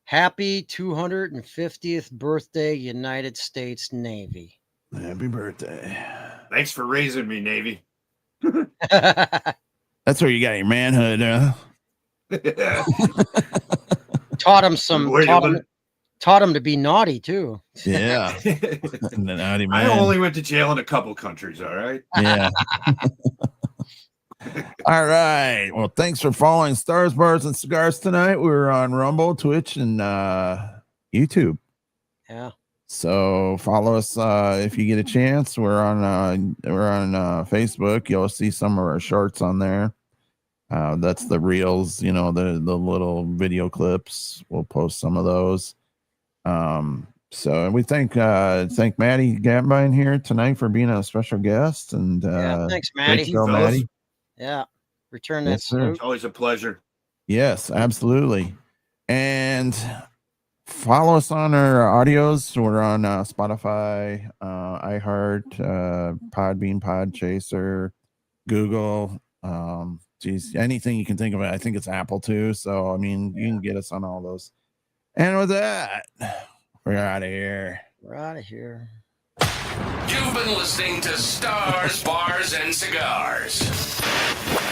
[SPEAKER 3] happy 250th birthday, United States Navy.
[SPEAKER 2] Happy birthday.
[SPEAKER 4] Thanks for raising me, Navy.
[SPEAKER 2] That's where you got your manhood, huh?
[SPEAKER 3] Taught him to be naughty too.
[SPEAKER 2] Yeah. The naughty
[SPEAKER 4] I
[SPEAKER 2] man.
[SPEAKER 4] only went to jail in a couple countries, all right?
[SPEAKER 2] Yeah. All right. Well, thanks for following Stars, Bars, and Cigars tonight. We're on Rumble, Twitch, and YouTube.
[SPEAKER 3] Yeah.
[SPEAKER 2] So follow us if you get a chance. We're on Facebook. You'll see some of our shorts on there. That's the reels, the little video clips. We'll post some of those. So we thank Maddie Gambine here tonight for being a special guest. And
[SPEAKER 3] thanks, Maddie.
[SPEAKER 2] Show, Maddie.
[SPEAKER 3] Yeah. Return that
[SPEAKER 2] Sir.
[SPEAKER 3] salute.
[SPEAKER 4] It's always a pleasure.
[SPEAKER 2] Yes, absolutely. And follow us on our audios. We're on Spotify, iHeart, Podbean, Podchaser, Google. Anything you can think of. I think it's Apple too. So, you can get us on all those. And with that, we're out of here.
[SPEAKER 3] We're out of here.
[SPEAKER 1] You've been listening to Stars, Bars, and Cigars.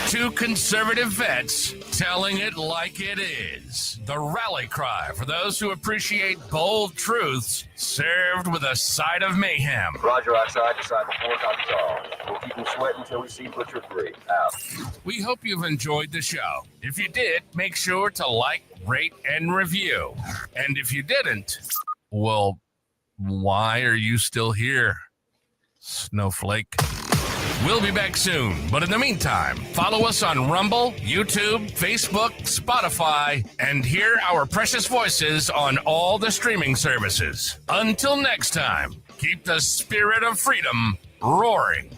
[SPEAKER 1] Two conservative vets telling it like it is. The rally cry for those who appreciate bold truths served with a side of mayhem.
[SPEAKER 5] Roger, outside, disciple 4, copies all. We'll keep them sweating until we see Butcher 3. Out.
[SPEAKER 1] We hope you've enjoyed the show. If you did, make sure to like, rate, and review. And if you didn't, well, why are you still here, snowflake? We'll be back soon, but in the meantime, follow us on Rumble, YouTube, Facebook, Spotify, and hear our precious voices on all the streaming services. Until next time, keep the spirit of freedom roaring.